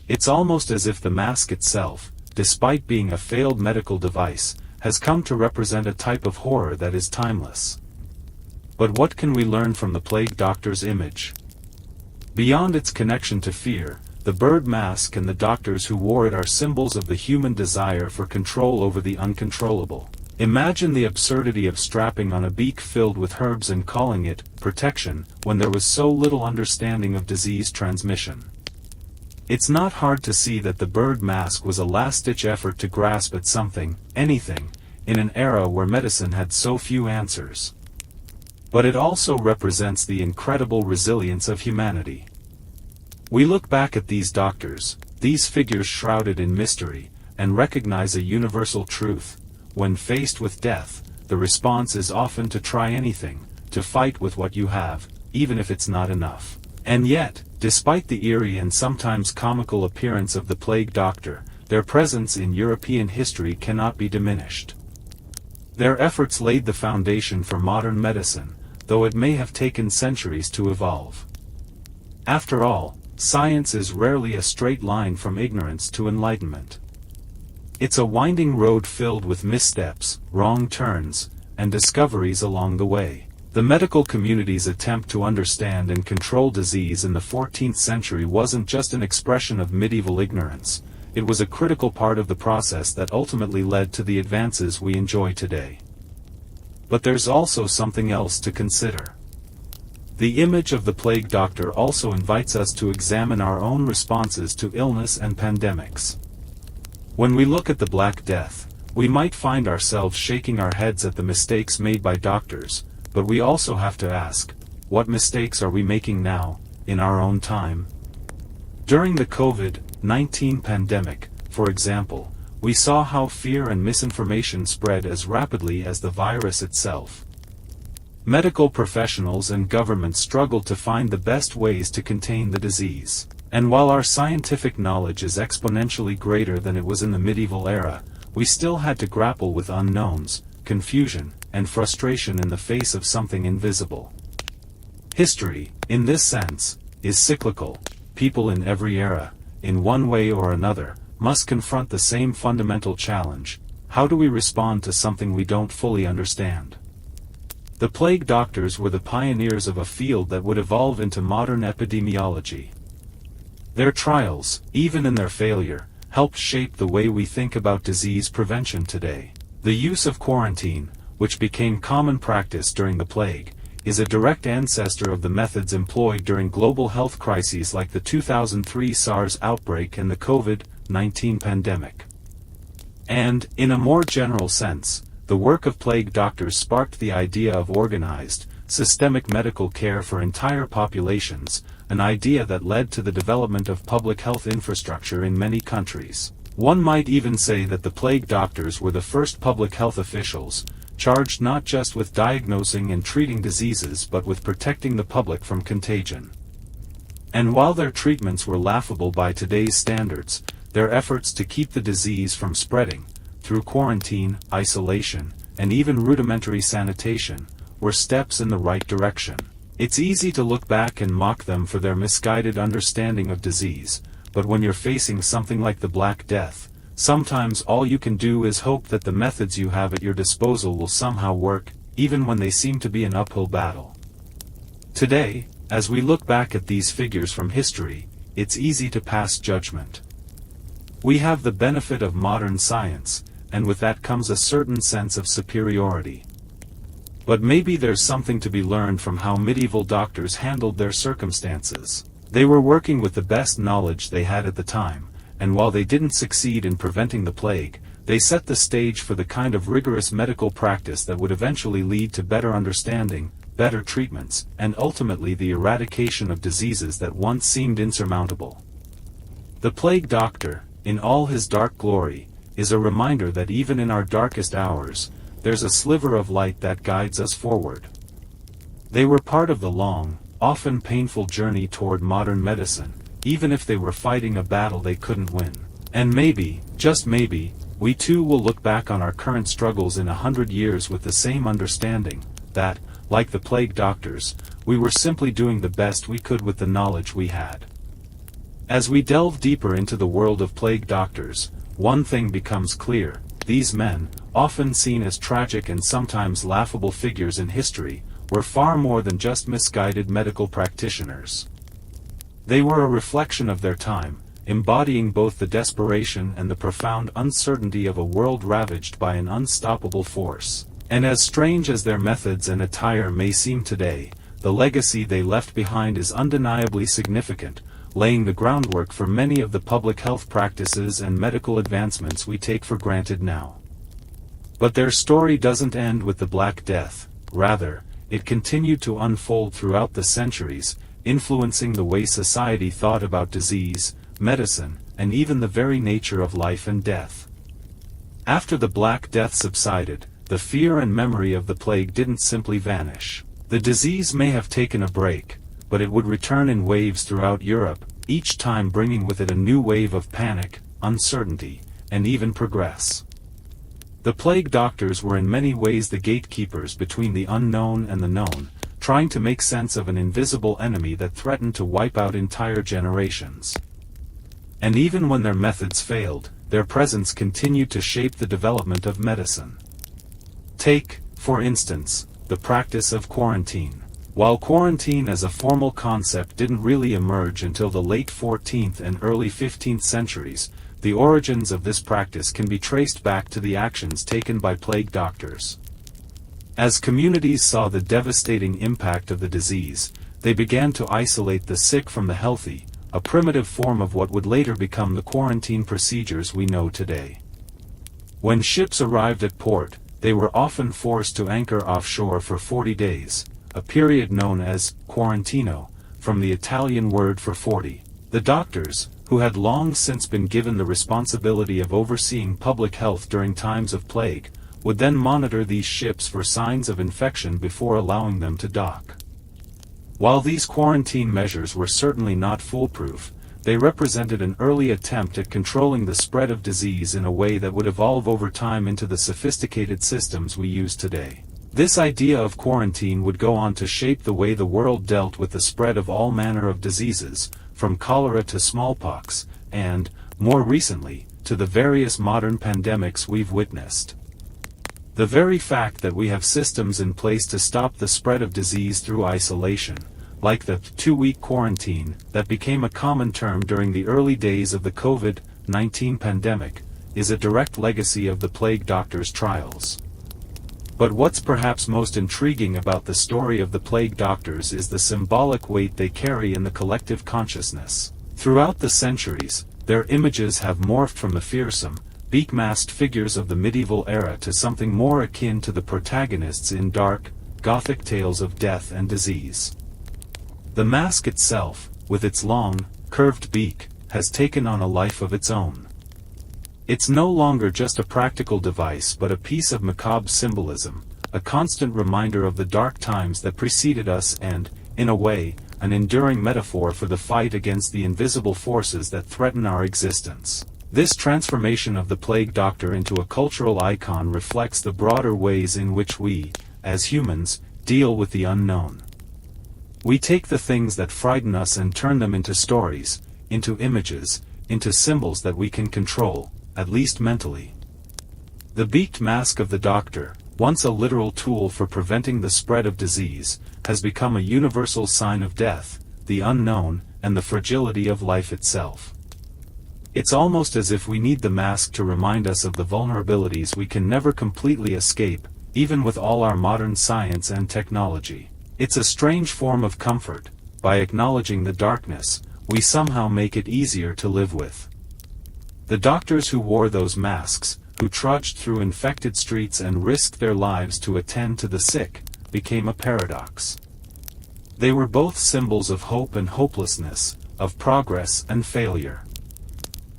It's almost as if the mask itself, despite being a failed medical device, has come to represent a type of horror that is timeless. But what can we learn from the plague doctor's image? Beyond its connection to fear, the bird mask and the doctors who wore it are symbols of the human desire for control over the uncontrollable. Imagine the absurdity of strapping on a beak filled with herbs and calling it protection when there was so little understanding of disease transmission. It's not hard to see that the bird mask was a last-ditch effort to grasp at something, anything, in an era where medicine had so few answers. But it also represents the incredible resilience of humanity. We look back at these doctors, these figures shrouded in mystery, and recognize a universal truth. When faced with death, the response is often to try anything, to fight with what you have, even if it's not enough. And yet, despite the eerie and sometimes comical appearance of the plague doctor, their presence in European history cannot be diminished. Their efforts laid the foundation for modern medicine, though it may have taken centuries to evolve. After all, science is rarely a straight line from ignorance to enlightenment. It's a winding road filled with missteps, wrong turns, and discoveries along the way. The medical community's attempt to understand and control disease in the 14th century wasn't just an expression of medieval ignorance, it was a critical part of the process that ultimately led to the advances we enjoy today. But there's also something else to consider. The image of the plague doctor also invites us to examine our own responses to illness and pandemics. When we look at the Black Death, we might find ourselves shaking our heads at the mistakes made by doctors, but we also have to ask, what mistakes are we making now, in our own time? During the COVID-19 pandemic, for example, we saw how fear and misinformation spread as rapidly as the virus itself. Medical professionals and governments struggled to find the best ways to contain the disease. And while our scientific knowledge is exponentially greater than it was in the medieval era, we still had to grapple with unknowns, confusion, and frustration in the face of something invisible. History, in this sense, is cyclical. People in every era, in one way or another, must confront the same fundamental challenge: how do we respond to something we don't fully understand? The plague doctors were the pioneers of a field that would evolve into modern epidemiology. Their trials, even in their failure, helped shape the way we think about disease prevention today. The use of quarantine, which became common practice during the plague, is a direct ancestor of the methods employed during global health crises like the 2003 SARS outbreak and the COVID-19 pandemic. And, in a more general sense, the work of plague doctors sparked the idea of organized, systemic medical care for entire populations, an idea that led to the development of public health infrastructure in many countries. One might even say that the plague doctors were the first public health officials, charged not just with diagnosing and treating diseases but with protecting the public from contagion. And while their treatments were laughable by today's standards, their efforts to keep the disease from spreading, through quarantine, isolation, and even rudimentary sanitation, were steps in the right direction. It's easy to look back and mock them for their misguided understanding of disease, but when you're facing something like the Black Death, sometimes all you can do is hope that the methods you have at your disposal will somehow work, even when they seem to be an uphill battle. Today, as we look back at these figures from history, it's easy to pass judgment. We have the benefit of modern science, and with that comes a certain sense of superiority. But maybe there's something to be learned from how medieval doctors handled their circumstances. They were working with the best knowledge they had at the time, and while they didn't succeed in preventing the plague, they set the stage for the kind of rigorous medical practice that would eventually lead to better understanding, better treatments, and ultimately the eradication of diseases that once seemed insurmountable. The plague doctor, in all his dark glory, is a reminder that even in our darkest hours, there's a sliver of light that guides us forward. They were part of the long, often painful journey toward modern medicine, even if they were fighting a battle they couldn't win. And maybe, just maybe, we too will look back on our current struggles in 100 years with the same understanding, that, like the plague doctors, we were simply doing the best we could with the knowledge we had. As we delve deeper into the world of plague doctors, one thing becomes clear: these men, often seen as tragic and sometimes laughable figures in history, were far more than just misguided medical practitioners. They were a reflection of their time, embodying both the desperation and the profound uncertainty of a world ravaged by an unstoppable force. And as strange as their methods and attire may seem today, the legacy they left behind is undeniably significant, laying the groundwork for many of the public health practices and medical advancements we take for granted now. But their story doesn't end with the Black Death. Rather, it continued to unfold throughout the centuries, influencing the way society thought about disease, medicine, and even the very nature of life and death. After the Black Death subsided, the fear and memory of the plague didn't simply vanish. The disease may have taken a break, but it would return in waves throughout Europe, each time bringing with it a new wave of panic, uncertainty, and even progress. The plague doctors were in many ways the gatekeepers between the unknown and the known, trying to make sense of an invisible enemy that threatened to wipe out entire generations. And even when their methods failed, their presence continued to shape the development of medicine. Take, for instance, the practice of quarantine. While quarantine as a formal concept didn't really emerge until the late 14th and early 15th centuries, the origins of this practice can be traced back to the actions taken by plague doctors. As communities saw the devastating impact of the disease, they began to isolate the sick from the healthy, a primitive form of what would later become the quarantine procedures we know today. When ships arrived at port, they were often forced to anchor offshore for 40 days, a period known as quarantino, from the Italian word for 40. The doctors, who had long since been given the responsibility of overseeing public health during times of plague, would then monitor these ships for signs of infection before allowing them to dock. While these quarantine measures were certainly not foolproof, they represented an early attempt at controlling the spread of disease in a way that would evolve over time into the sophisticated systems we use today. This idea of quarantine would go on to shape the way the world dealt with the spread of all manner of diseases, from cholera to smallpox, and, more recently, to the various modern pandemics we've witnessed. The very fact that we have systems in place to stop the spread of disease through isolation, like the 2-week quarantine that became a common term during the early days of the COVID-19 pandemic, is a direct legacy of the plague doctors' trials. But what's perhaps most intriguing about the story of the plague doctors is the symbolic weight they carry in the collective consciousness. Throughout the centuries, their images have morphed from the fearsome, beak-masked figures of the medieval era to something more akin to the protagonists in dark, Gothic tales of death and disease. The mask itself, with its long, curved beak, has taken on a life of its own. It's no longer just a practical device but a piece of macabre symbolism, a constant reminder of the dark times that preceded us and, in a way, an enduring metaphor for the fight against the invisible forces that threaten our existence. This transformation of the plague doctor into a cultural icon reflects the broader ways in which we, as humans, deal with the unknown. We take the things that frighten us and turn them into stories, into images, into symbols that we can control, at least mentally. The beaked mask of the doctor, once a literal tool for preventing the spread of disease, has become a universal sign of death, the unknown, and the fragility of life itself. It's almost as if we need the mask to remind us of the vulnerabilities we can never completely escape, even with all our modern science and technology. It's a strange form of comfort, by acknowledging the darkness, we somehow make it easier to live with. The doctors who wore those masks, who trudged through infected streets and risked their lives to attend to the sick, became a paradox. They were both symbols of hope and hopelessness, of progress and failure.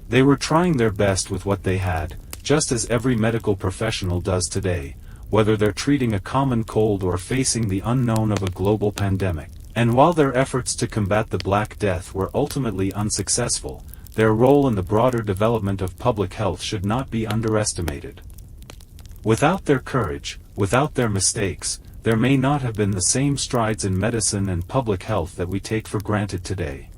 They were trying their best with what they had, just as every medical professional does today, whether they're treating a common cold or facing the unknown of a global pandemic. And while their efforts to combat the Black Death were ultimately unsuccessful, their role in the broader development of public health should not be underestimated. Without their courage, without their mistakes, there may not have been the same strides in medicine and public health that we take for granted today.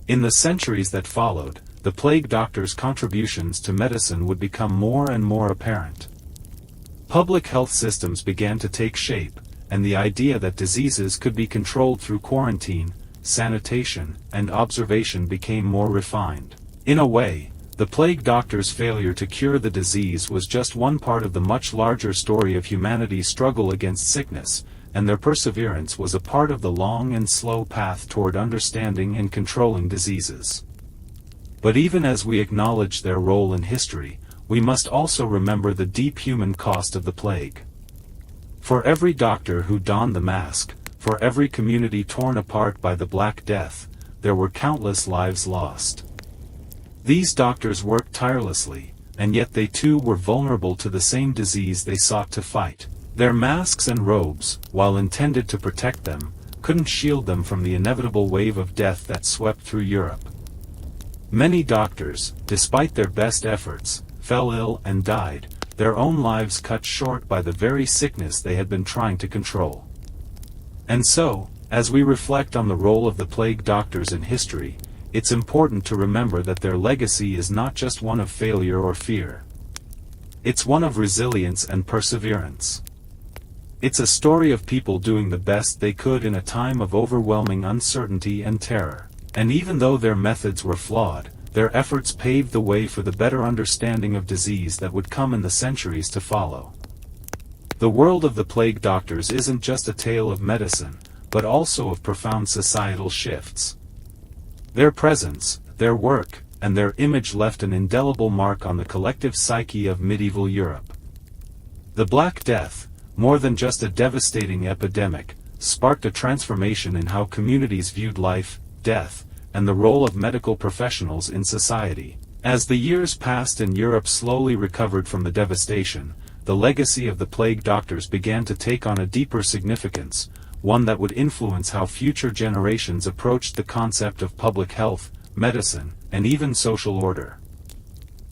In the centuries that followed, the plague doctors' contributions to medicine would become more and more apparent. Public health systems began to take shape, and the idea that diseases could be controlled through quarantine, sanitation, and observation became more refined. In a way, the plague doctors' failure to cure the disease was just one part of the much larger story of humanity's struggle against sickness, and their perseverance was a part of the long and slow path toward understanding and controlling diseases. But even as we acknowledge their role in history, we must also remember the deep human cost of the plague. For every doctor who donned the mask, for every community torn apart by the Black Death, there were countless lives lost. These doctors worked tirelessly, and yet they too were vulnerable to the same disease they sought to fight. Their masks and robes, while intended to protect them, couldn't shield them from the inevitable wave of death that swept through Europe. Many doctors, despite their best efforts, fell ill and died, their own lives cut short by the very sickness they had been trying to control. And so, as we reflect on the role of the plague doctors in history, it's important to remember that their legacy is not just one of failure or fear. It's one of resilience and perseverance. It's a story of people doing the best they could in a time of overwhelming uncertainty and terror. And even though their methods were flawed, their efforts paved the way for the better understanding of disease that would come in the centuries to follow. The world of the plague doctors isn't just a tale of medicine, but also of profound societal shifts. Their presence, their work, and their image left an indelible mark on the collective psyche of medieval Europe. The Black Death, more than just a devastating epidemic, sparked a transformation in how communities viewed life, death, and the role of medical professionals in society. As the years passed and Europe slowly recovered from the devastation, the legacy of the plague doctors began to take on a deeper significance, one that would influence how future generations approached the concept of public health, medicine, and even social order.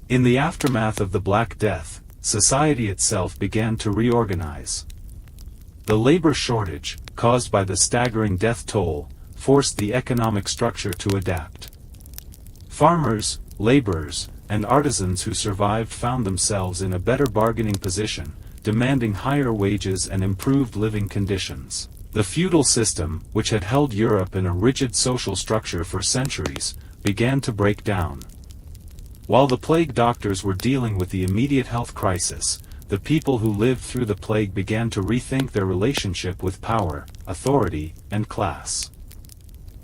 In the aftermath of the Black Death, society itself began to reorganize. The labor shortage, caused by the staggering death toll, forced the economic structure to adapt. Farmers, laborers, and artisans who survived found themselves in a better bargaining position, demanding higher wages and improved living conditions. The feudal system, which had held Europe in a rigid social structure for centuries, began to break down. While the plague doctors were dealing with the immediate health crisis, the people who lived through the plague began to rethink their relationship with power, authority, and class.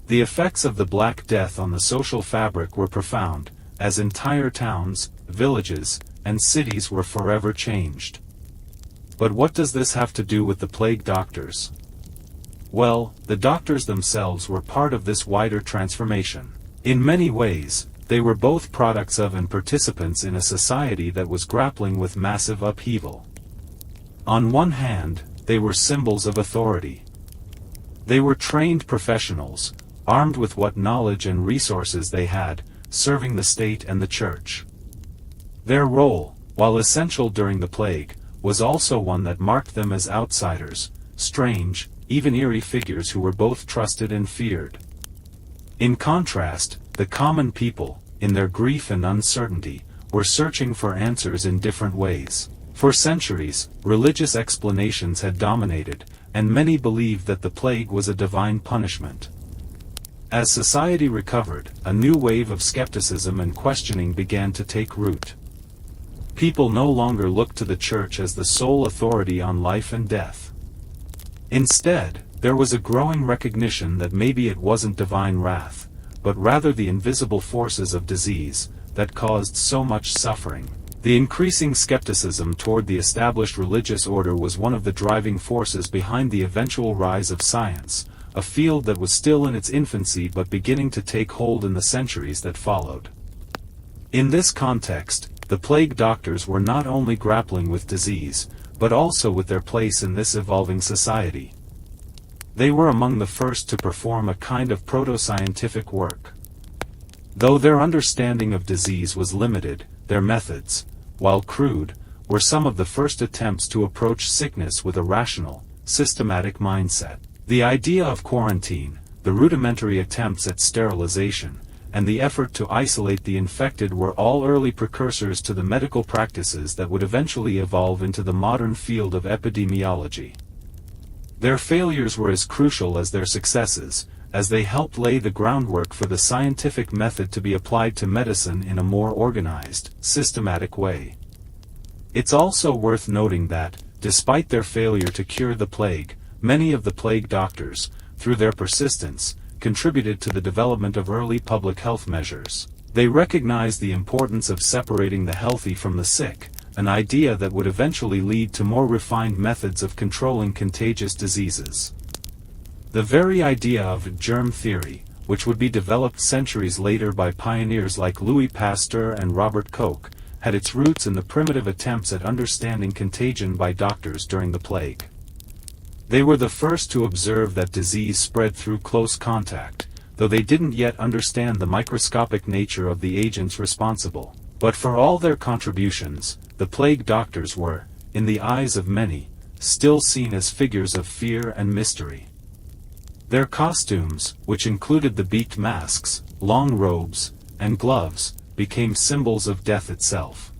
The effects of the Black Death on the social fabric were profound, as entire towns, villages, and cities were forever changed. But what does this have to do with the plague doctors? Well, the doctors themselves were part of this wider transformation. In many ways, they were both products of and participants in a society that was grappling with massive upheaval. On one hand, they were symbols of authority. They were trained professionals, armed with what knowledge and resources they had, serving the state and the church. Their role, while essential during the plague, was also one that marked them as outsiders, strange, even eerie figures who were both trusted and feared. In contrast, the common people, in their grief and uncertainty, were searching for answers in different ways. For centuries, religious explanations had dominated, and many believed that the plague was a divine punishment. As society recovered, a new wave of skepticism and questioning began to take root. People no longer looked to the church as the sole authority on life and death. Instead, There was a growing recognition that maybe it wasn't divine wrath, but rather the invisible forces of disease, that caused so much suffering. The increasing skepticism toward the established religious order was one of the driving forces behind the eventual rise of science, a field that was still in its infancy but beginning to take hold in the centuries that followed. In this context, the plague doctors were not only grappling with disease, but also with their place in this evolving society. They were among the first to perform a kind of proto-scientific work. Though their understanding of disease was limited, their methods, while crude, were some of the first attempts to approach sickness with a rational, systematic mindset. The idea of quarantine, the rudimentary attempts at sterilization, and the effort to isolate the infected were all early precursors to the medical practices that would eventually evolve into the modern field of epidemiology. Their failures were as crucial as their successes, as they helped lay the groundwork for the scientific method to be applied to medicine in a more organized, systematic way. It's also worth noting that, despite their failure to cure the plague, many of the plague doctors, through their persistence, contributed to the development of early public health measures. They recognized the importance of separating the healthy from the sick, an idea that would eventually lead to more refined methods of controlling contagious diseases. The very idea of germ theory, which would be developed centuries later by pioneers like Louis Pasteur and Robert Koch, had its roots in the primitive attempts at understanding contagion by doctors during the plague. They were the first to observe that disease spread through close contact, though they didn't yet understand the microscopic nature of the agents responsible. But for all their contributions, the plague doctors were, in the eyes of many, still seen as figures of fear and mystery. Their costumes, which included the beaked masks, long robes, and gloves, became symbols of death itself.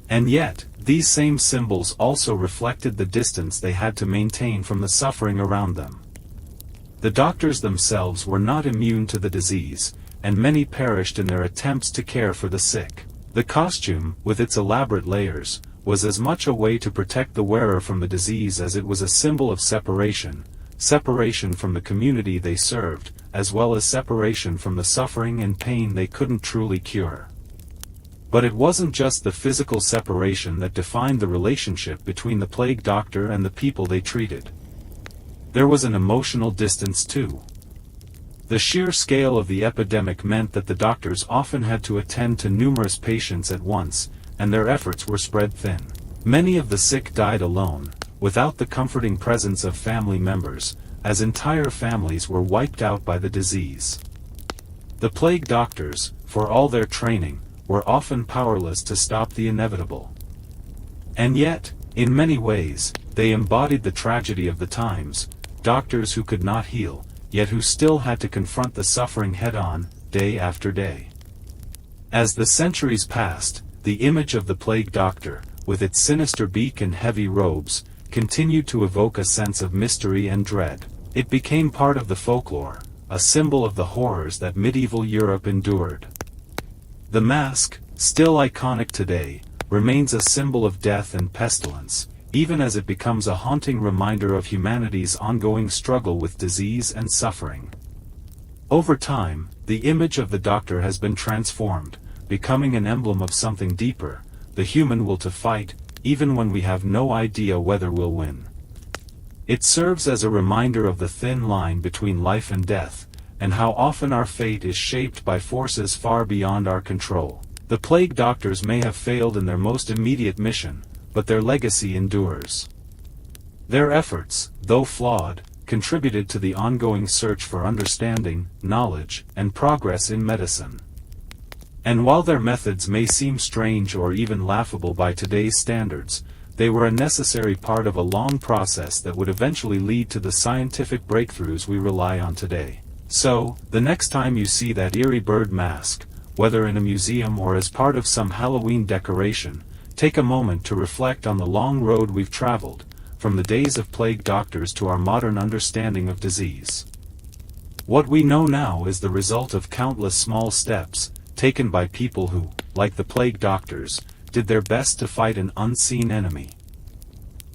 And yet, these same symbols also reflected the distance they had to maintain from the suffering around them. The doctors themselves were not immune to the disease, and many perished in their attempts to care for the sick. The costume, with its elaborate layers, was as much a way to protect the wearer from the disease as it was a symbol of separation from the community they served, as well as separation from the suffering and pain they couldn't truly cure. But it wasn't just the physical separation that defined the relationship between the plague doctor and the people they treated. There was an emotional distance too. The sheer scale of the epidemic meant that the doctors often had to attend to numerous patients at once, and their efforts were spread thin. Many of the sick died alone, without the comforting presence of family members, as entire families were wiped out by the disease. The plague doctors, for all their training, were often powerless to stop the inevitable. And yet, in many ways, they embodied the tragedy of the times, doctors who could not heal, yet who still had to confront the suffering head-on, day after day. As the centuries passed, the image of the plague doctor, with its sinister beak and heavy robes, continued to evoke a sense of mystery and dread. It became part of the folklore, a symbol of the horrors that medieval Europe endured. The mask, still iconic today, remains a symbol of death and pestilence, even as it becomes a haunting reminder of humanity's ongoing struggle with disease and suffering. Over time, the image of the doctor has been transformed, becoming an emblem of something deeper, the human will to fight, even when we have no idea whether we'll win. It serves as a reminder of the thin line between life and death, and how often our fate is shaped by forces far beyond our control. The plague doctors may have failed in their most immediate mission, but their legacy endures. Their efforts, though flawed, contributed to the ongoing search for understanding, knowledge, and progress in medicine. And while their methods may seem strange or even laughable by today's standards, they were a necessary part of a long process that would eventually lead to the scientific breakthroughs we rely on today. So, the next time you see that eerie bird mask, whether in a museum or as part of some Halloween decoration, take a moment to reflect on the long road we've traveled, from the days of plague doctors to our modern understanding of disease. What we know now is the result of countless small steps, taken by people who, like the plague doctors, did their best to fight an unseen enemy.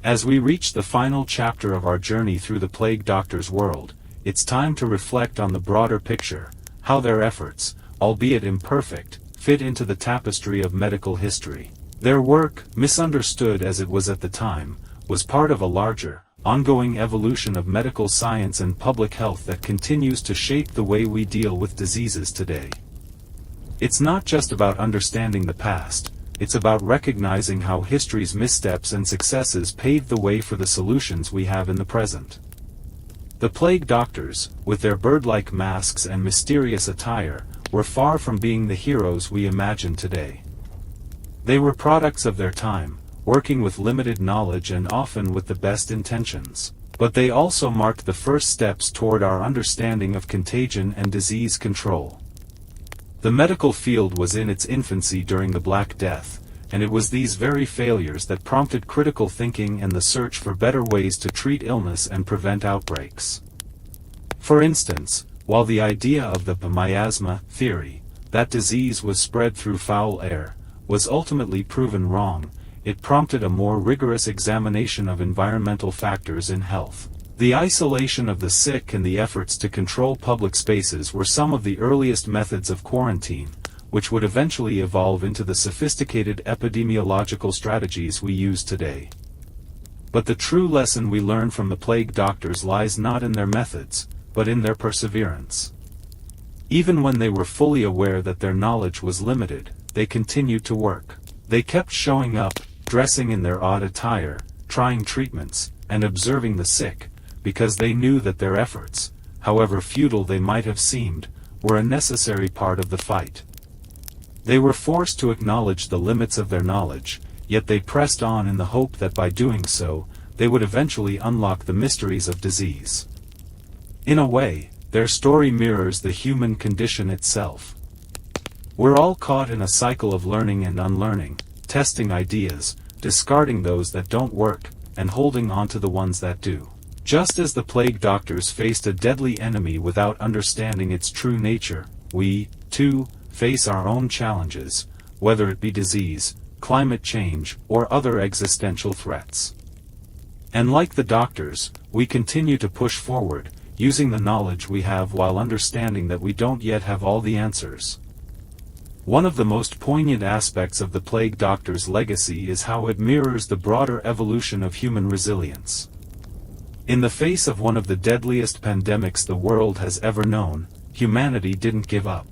As we reach the final chapter of our journey through the plague doctor's world, it's time to reflect on the broader picture, how their efforts, albeit imperfect, fit into the tapestry of medical history. Their work, misunderstood as it was at the time, was part of a larger, ongoing evolution of medical science and public health that continues to shape the way we deal with diseases today. It's not just about understanding the past, it's about recognizing how history's missteps and successes paved the way for the solutions we have in the present. The plague doctors, with their bird-like masks and mysterious attire, were far from being the heroes we imagine today. They were products of their time, working with limited knowledge and often with the best intentions. But they also marked the first steps toward our understanding of contagion and disease control. The medical field was in its infancy during the Black Death, and it was these very failures that prompted critical thinking and the search for better ways to treat illness and prevent outbreaks. For instance, while the idea of the miasma theory, that disease was spread through foul air, was ultimately proven wrong, it prompted a more rigorous examination of environmental factors in health. The isolation of the sick and the efforts to control public spaces were some of the earliest methods of quarantine, which would eventually evolve into the sophisticated epidemiological strategies we use today. But the true lesson we learn from the plague doctors lies not in their methods, but in their perseverance. Even when they were fully aware that their knowledge was limited, they continued to work. They kept showing up, dressing in their odd attire, trying treatments, and observing the sick, because they knew that their efforts, however futile they might have seemed, were a necessary part of the fight. They were forced to acknowledge the limits of their knowledge, yet they pressed on in the hope that by doing so, they would eventually unlock the mysteries of disease. In a way, their story mirrors the human condition itself. We're all caught in a cycle of learning and unlearning, testing ideas, discarding those that don't work, and holding on to the ones that do. Just as the plague doctors faced a deadly enemy without understanding its true nature, we, too, face our own challenges, whether it be disease, climate change, or other existential threats. And like the doctors, we continue to push forward, using the knowledge we have while understanding that we don't yet have all the answers. One of the most poignant aspects of the plague doctor's legacy is how it mirrors the broader evolution of human resilience. In the face of one of the deadliest pandemics the world has ever known, humanity didn't give up.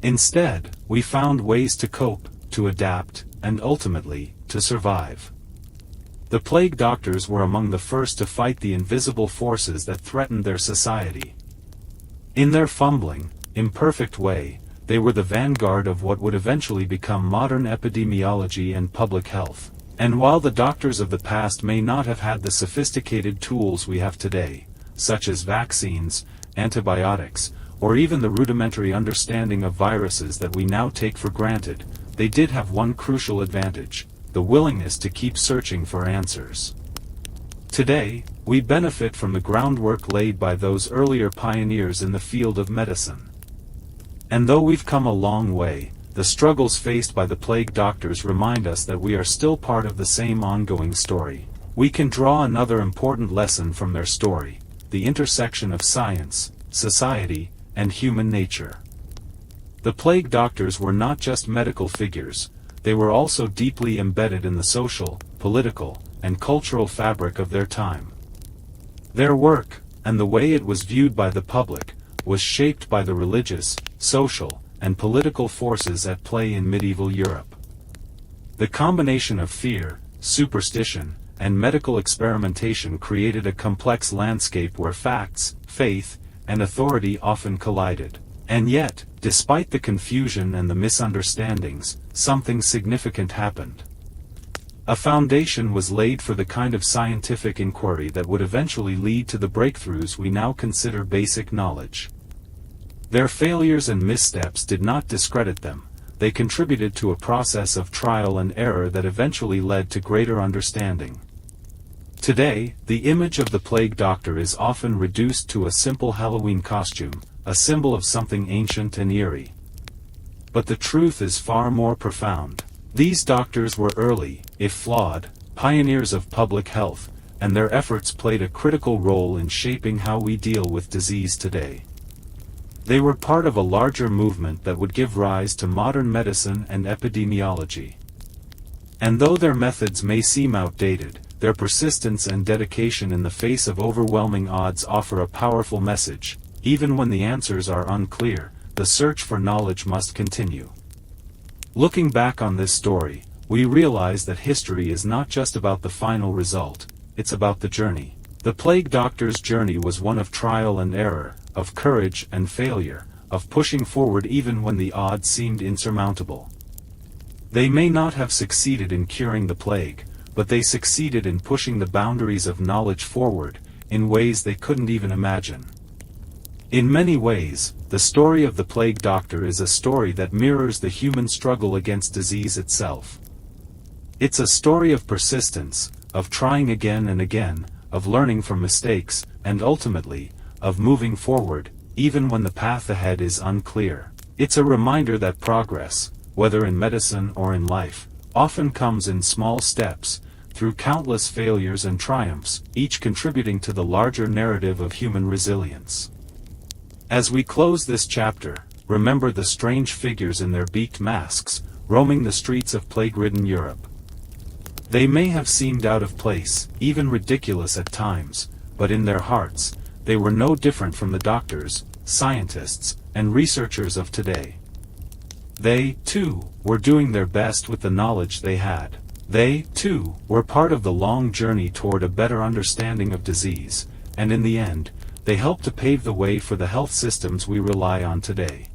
Instead, we found ways to cope, to adapt, and ultimately, to survive. The plague doctors were among the first to fight the invisible forces that threatened their society. In their fumbling, imperfect way, they were the vanguard of what would eventually become modern epidemiology and public health. And while the doctors of the past may not have had the sophisticated tools we have today, such as vaccines, antibiotics, or even the rudimentary understanding of viruses that we now take for granted, they did have one crucial advantage: the willingness to keep searching for answers. Today, we benefit from the groundwork laid by those earlier pioneers in the field of medicine. And though we've come a long way, the struggles faced by the plague doctors remind us that we are still part of the same ongoing story. We can draw another important lesson from their story: the intersection of science, society, and human nature. The plague doctors were not just medical figures, they were also deeply embedded in the social, political, and cultural fabric of their time. Their work, and the way it was viewed by the public, was shaped by the religious, social, and political forces at play in medieval Europe. The combination of fear, superstition, and medical experimentation created a complex landscape where facts, faith, and authority often collided. And yet, despite the confusion and the misunderstandings, something significant happened. A foundation was laid for the kind of scientific inquiry that would eventually lead to the breakthroughs we now consider basic knowledge. Their failures and missteps did not discredit them, they contributed to a process of trial and error that eventually led to greater understanding. Today, the image of the plague doctor is often reduced to a simple Halloween costume, a symbol of something ancient and eerie. But the truth is far more profound. These doctors were early, if flawed, pioneers of public health, and their efforts played a critical role in shaping how we deal with disease today. They were part of a larger movement that would give rise to modern medicine and epidemiology. And though their methods may seem outdated, their persistence and dedication in the face of overwhelming odds offer a powerful message. Even when the answers are unclear, the search for knowledge must continue. Looking back on this story, we realize that history is not just about the final result, it's about the journey. The plague doctor's journey was one of trial and error, of courage and failure, of pushing forward even when the odds seemed insurmountable. They may not have succeeded in curing the plague, but they succeeded in pushing the boundaries of knowledge forward, in ways they couldn't even imagine. In many ways, the story of the plague doctor is a story that mirrors the human struggle against disease itself. It's a story of persistence, of trying again and again, of learning from mistakes, and ultimately, of moving forward, even when the path ahead is unclear. It's a reminder that progress, whether in medicine or in life, often comes in small steps, through countless failures and triumphs, each contributing to the larger narrative of human resilience. As we close this chapter, remember the strange figures in their beaked masks, roaming the streets of plague-ridden Europe. They may have seemed out of place, even ridiculous at times, but in their hearts, they were no different from the doctors, scientists, and researchers of today. They, too, were doing their best with the knowledge they had. They, too, were part of the long journey toward a better understanding of disease, and in the end, they helped to pave the way for the health systems we rely on today.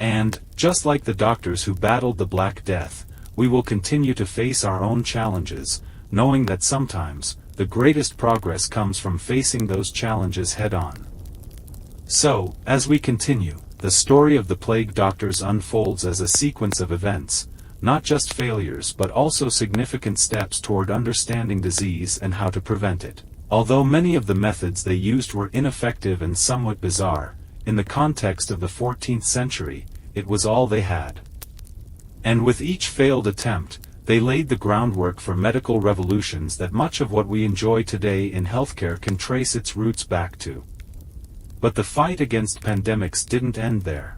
And, just like the doctors who battled the Black Death, we will continue to face our own challenges, knowing that sometimes, the greatest progress comes from facing those challenges head-on. So, as we continue, the story of the plague doctors unfolds as a sequence of events, not just failures but also significant steps toward understanding disease and how to prevent it. Although many of the methods they used were ineffective and somewhat bizarre, in the context of the 14th century, it was all they had. And with each failed attempt, they laid the groundwork for medical revolutions that much of what we enjoy today in healthcare can trace its roots back to. But the fight against pandemics didn't end there.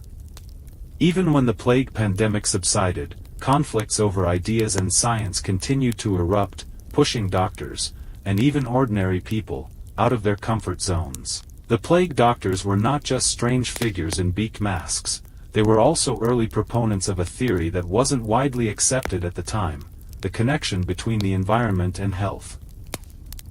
Even when the plague pandemic subsided, conflicts over ideas and science continued to erupt, pushing doctors, and even ordinary people, out of their comfort zones. The plague doctors were not just strange figures in beaked masks, they were also early proponents of a theory that wasn't widely accepted at the time, the connection between the environment and health.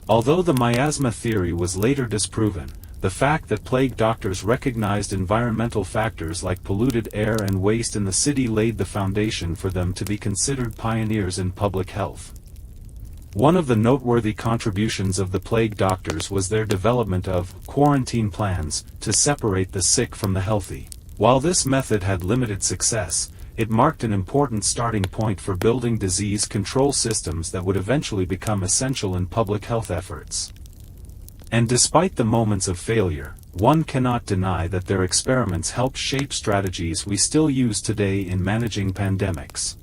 Although the miasma theory was later disproven, the fact that plague doctors recognized environmental factors like polluted air and waste in the city laid the foundation for them to be considered pioneers in public health. One of the noteworthy contributions of the plague doctors was their development of quarantine plans to separate the sick from the healthy. While this method had limited success, it marked an important starting point for building disease control systems that would eventually become essential in public health efforts. And despite the moments of failure, one cannot deny that their experiments helped shape strategies we still use today in managing pandemics.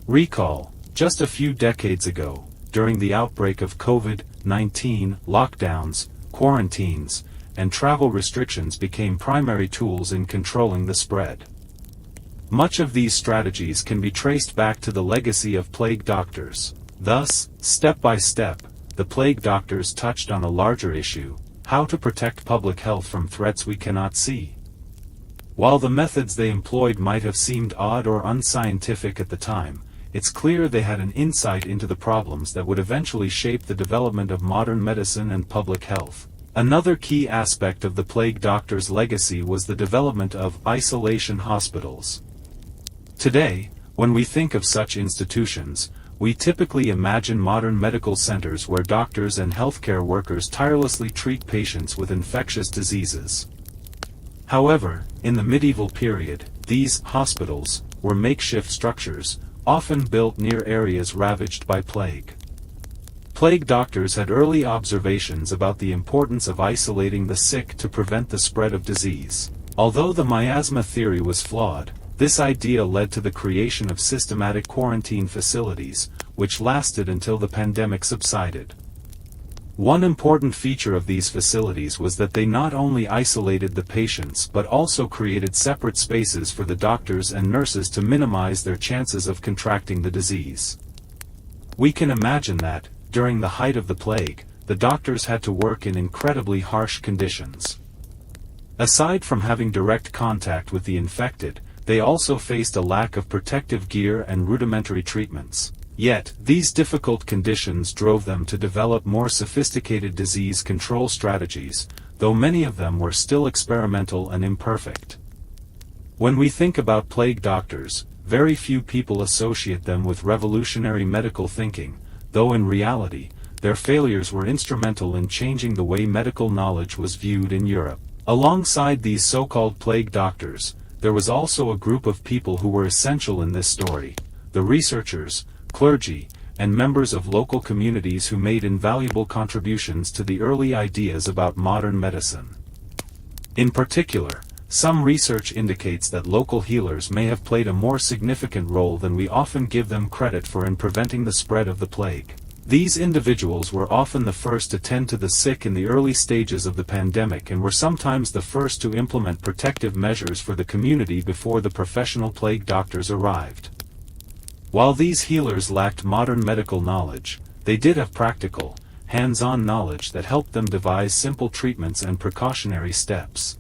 Recall, just a few decades ago, during the outbreak of COVID-19, lockdowns, quarantines, and travel restrictions became primary tools in controlling the spread. Much of these strategies can be traced back to the legacy of plague doctors. Thus, step by step, the plague doctors touched on a larger issue: how to protect public health from threats we cannot see. While the methods they employed might have seemed odd or unscientific at the time, it's clear they had an insight into the problems that would eventually shape the development of modern medicine and public health. Another key aspect of the plague doctors' legacy was the development of isolation hospitals. Today, when we think of such institutions, we typically imagine modern medical centers where doctors and healthcare workers tirelessly treat patients with infectious diseases. However, in the medieval period, these hospitals were makeshift structures, often built near areas ravaged by plague. Plague doctors had early observations about the importance of isolating the sick to prevent the spread of disease. Although the miasma theory was flawed, this idea led to the creation of systematic quarantine facilities, which lasted until the pandemic subsided. One important feature of these facilities was that they not only isolated the patients but also created separate spaces for the doctors and nurses to minimize their chances of contracting the disease. We can imagine that, during the height of the plague, the doctors had to work in incredibly harsh conditions. Aside from having direct contact with the infected, they also faced a lack of protective gear and rudimentary treatments. Yet, these difficult conditions drove them to develop more sophisticated disease control strategies, though many of them were still experimental and imperfect. When we think about plague doctors, very few people associate them with revolutionary medical thinking, though in reality, their failures were instrumental in changing the way medical knowledge was viewed in Europe. Alongside these so-called plague doctors, there was also a group of people who were essential in this story: the researchers, clergy, and members of local communities who made invaluable contributions to the early ideas about modern medicine. In particular, some research indicates that local healers may have played a more significant role than we often give them credit for in preventing the spread of the plague. These individuals were often the first to tend to the sick in the early stages of the pandemic and were sometimes the first to implement protective measures for the community before the professional plague doctors arrived. While these healers lacked modern medical knowledge, they did have practical, hands-on knowledge that helped them devise simple treatments and precautionary steps.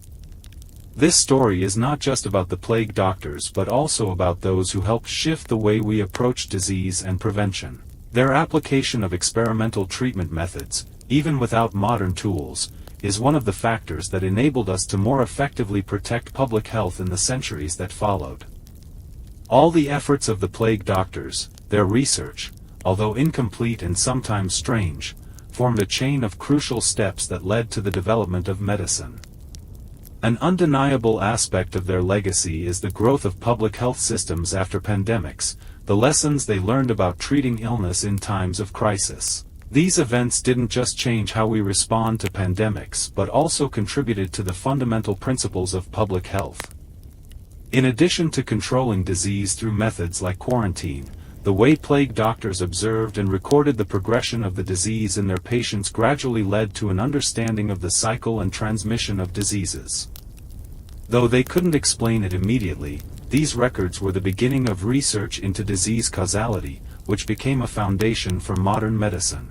This story is not just about the plague doctors but also about those who helped shift the way we approach disease and prevention. Their application of experimental treatment methods, even without modern tools, is one of the factors that enabled us to more effectively protect public health in the centuries that followed. All the efforts of the plague doctors, their research, although incomplete and sometimes strange, formed a chain of crucial steps that led to the development of medicine. An undeniable aspect of their legacy is the growth of public health systems after pandemics, the lessons they learned about treating illness in times of crisis. These events didn't just change how we respond to pandemics but also contributed to the fundamental principles of public health. In addition to controlling disease through methods like quarantine, the way plague doctors observed and recorded the progression of the disease in their patients gradually led to an understanding of the cycle and transmission of diseases. Though they couldn't explain it immediately, these records were the beginning of research into disease causality, which became a foundation for modern medicine.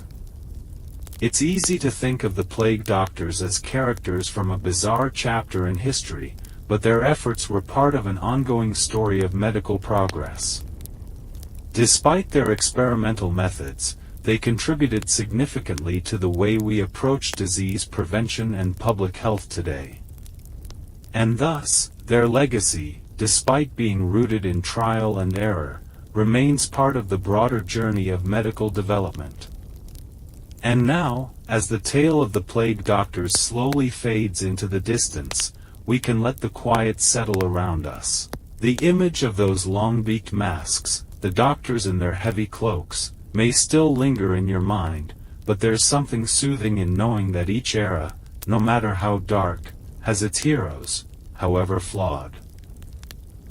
It's easy to think of the plague doctors as characters from a bizarre chapter in history, but their efforts were part of an ongoing story of medical progress. Despite their experimental methods, they contributed significantly to the way we approach disease prevention and public health today. And thus, their legacy, despite being rooted in trial and error, remains part of the broader journey of medical development. And now, as the tale of the plague doctors slowly fades into the distance, we can let the quiet settle around us. The image of those long-beaked masks, the doctors in their heavy cloaks, may still linger in your mind, but there's something soothing in knowing that each era, no matter how dark, has its heroes, however flawed.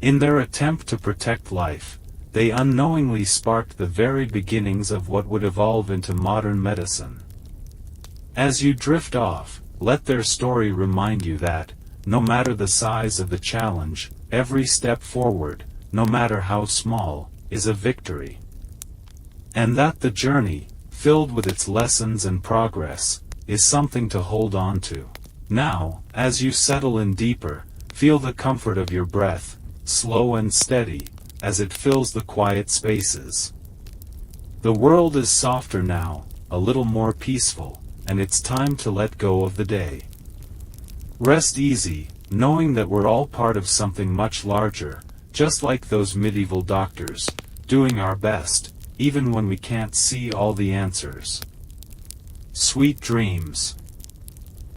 In their attempt to protect life, they unknowingly sparked the very beginnings of what would evolve into modern medicine. As you drift off, let their story remind you that, no matter the size of the challenge, every step forward, no matter how small, is a victory. And that the journey, filled with its lessons and progress, is something to hold on to. Now, as you settle in deeper, feel the comfort of your breath, slow and steady, as it fills the quiet spaces. The world is softer now, a little more peaceful, and it's time to let go of the day. Rest easy, knowing that we're all part of something much larger, just like those medieval doctors, doing our best, even when we can't see all the answers. Sweet dreams.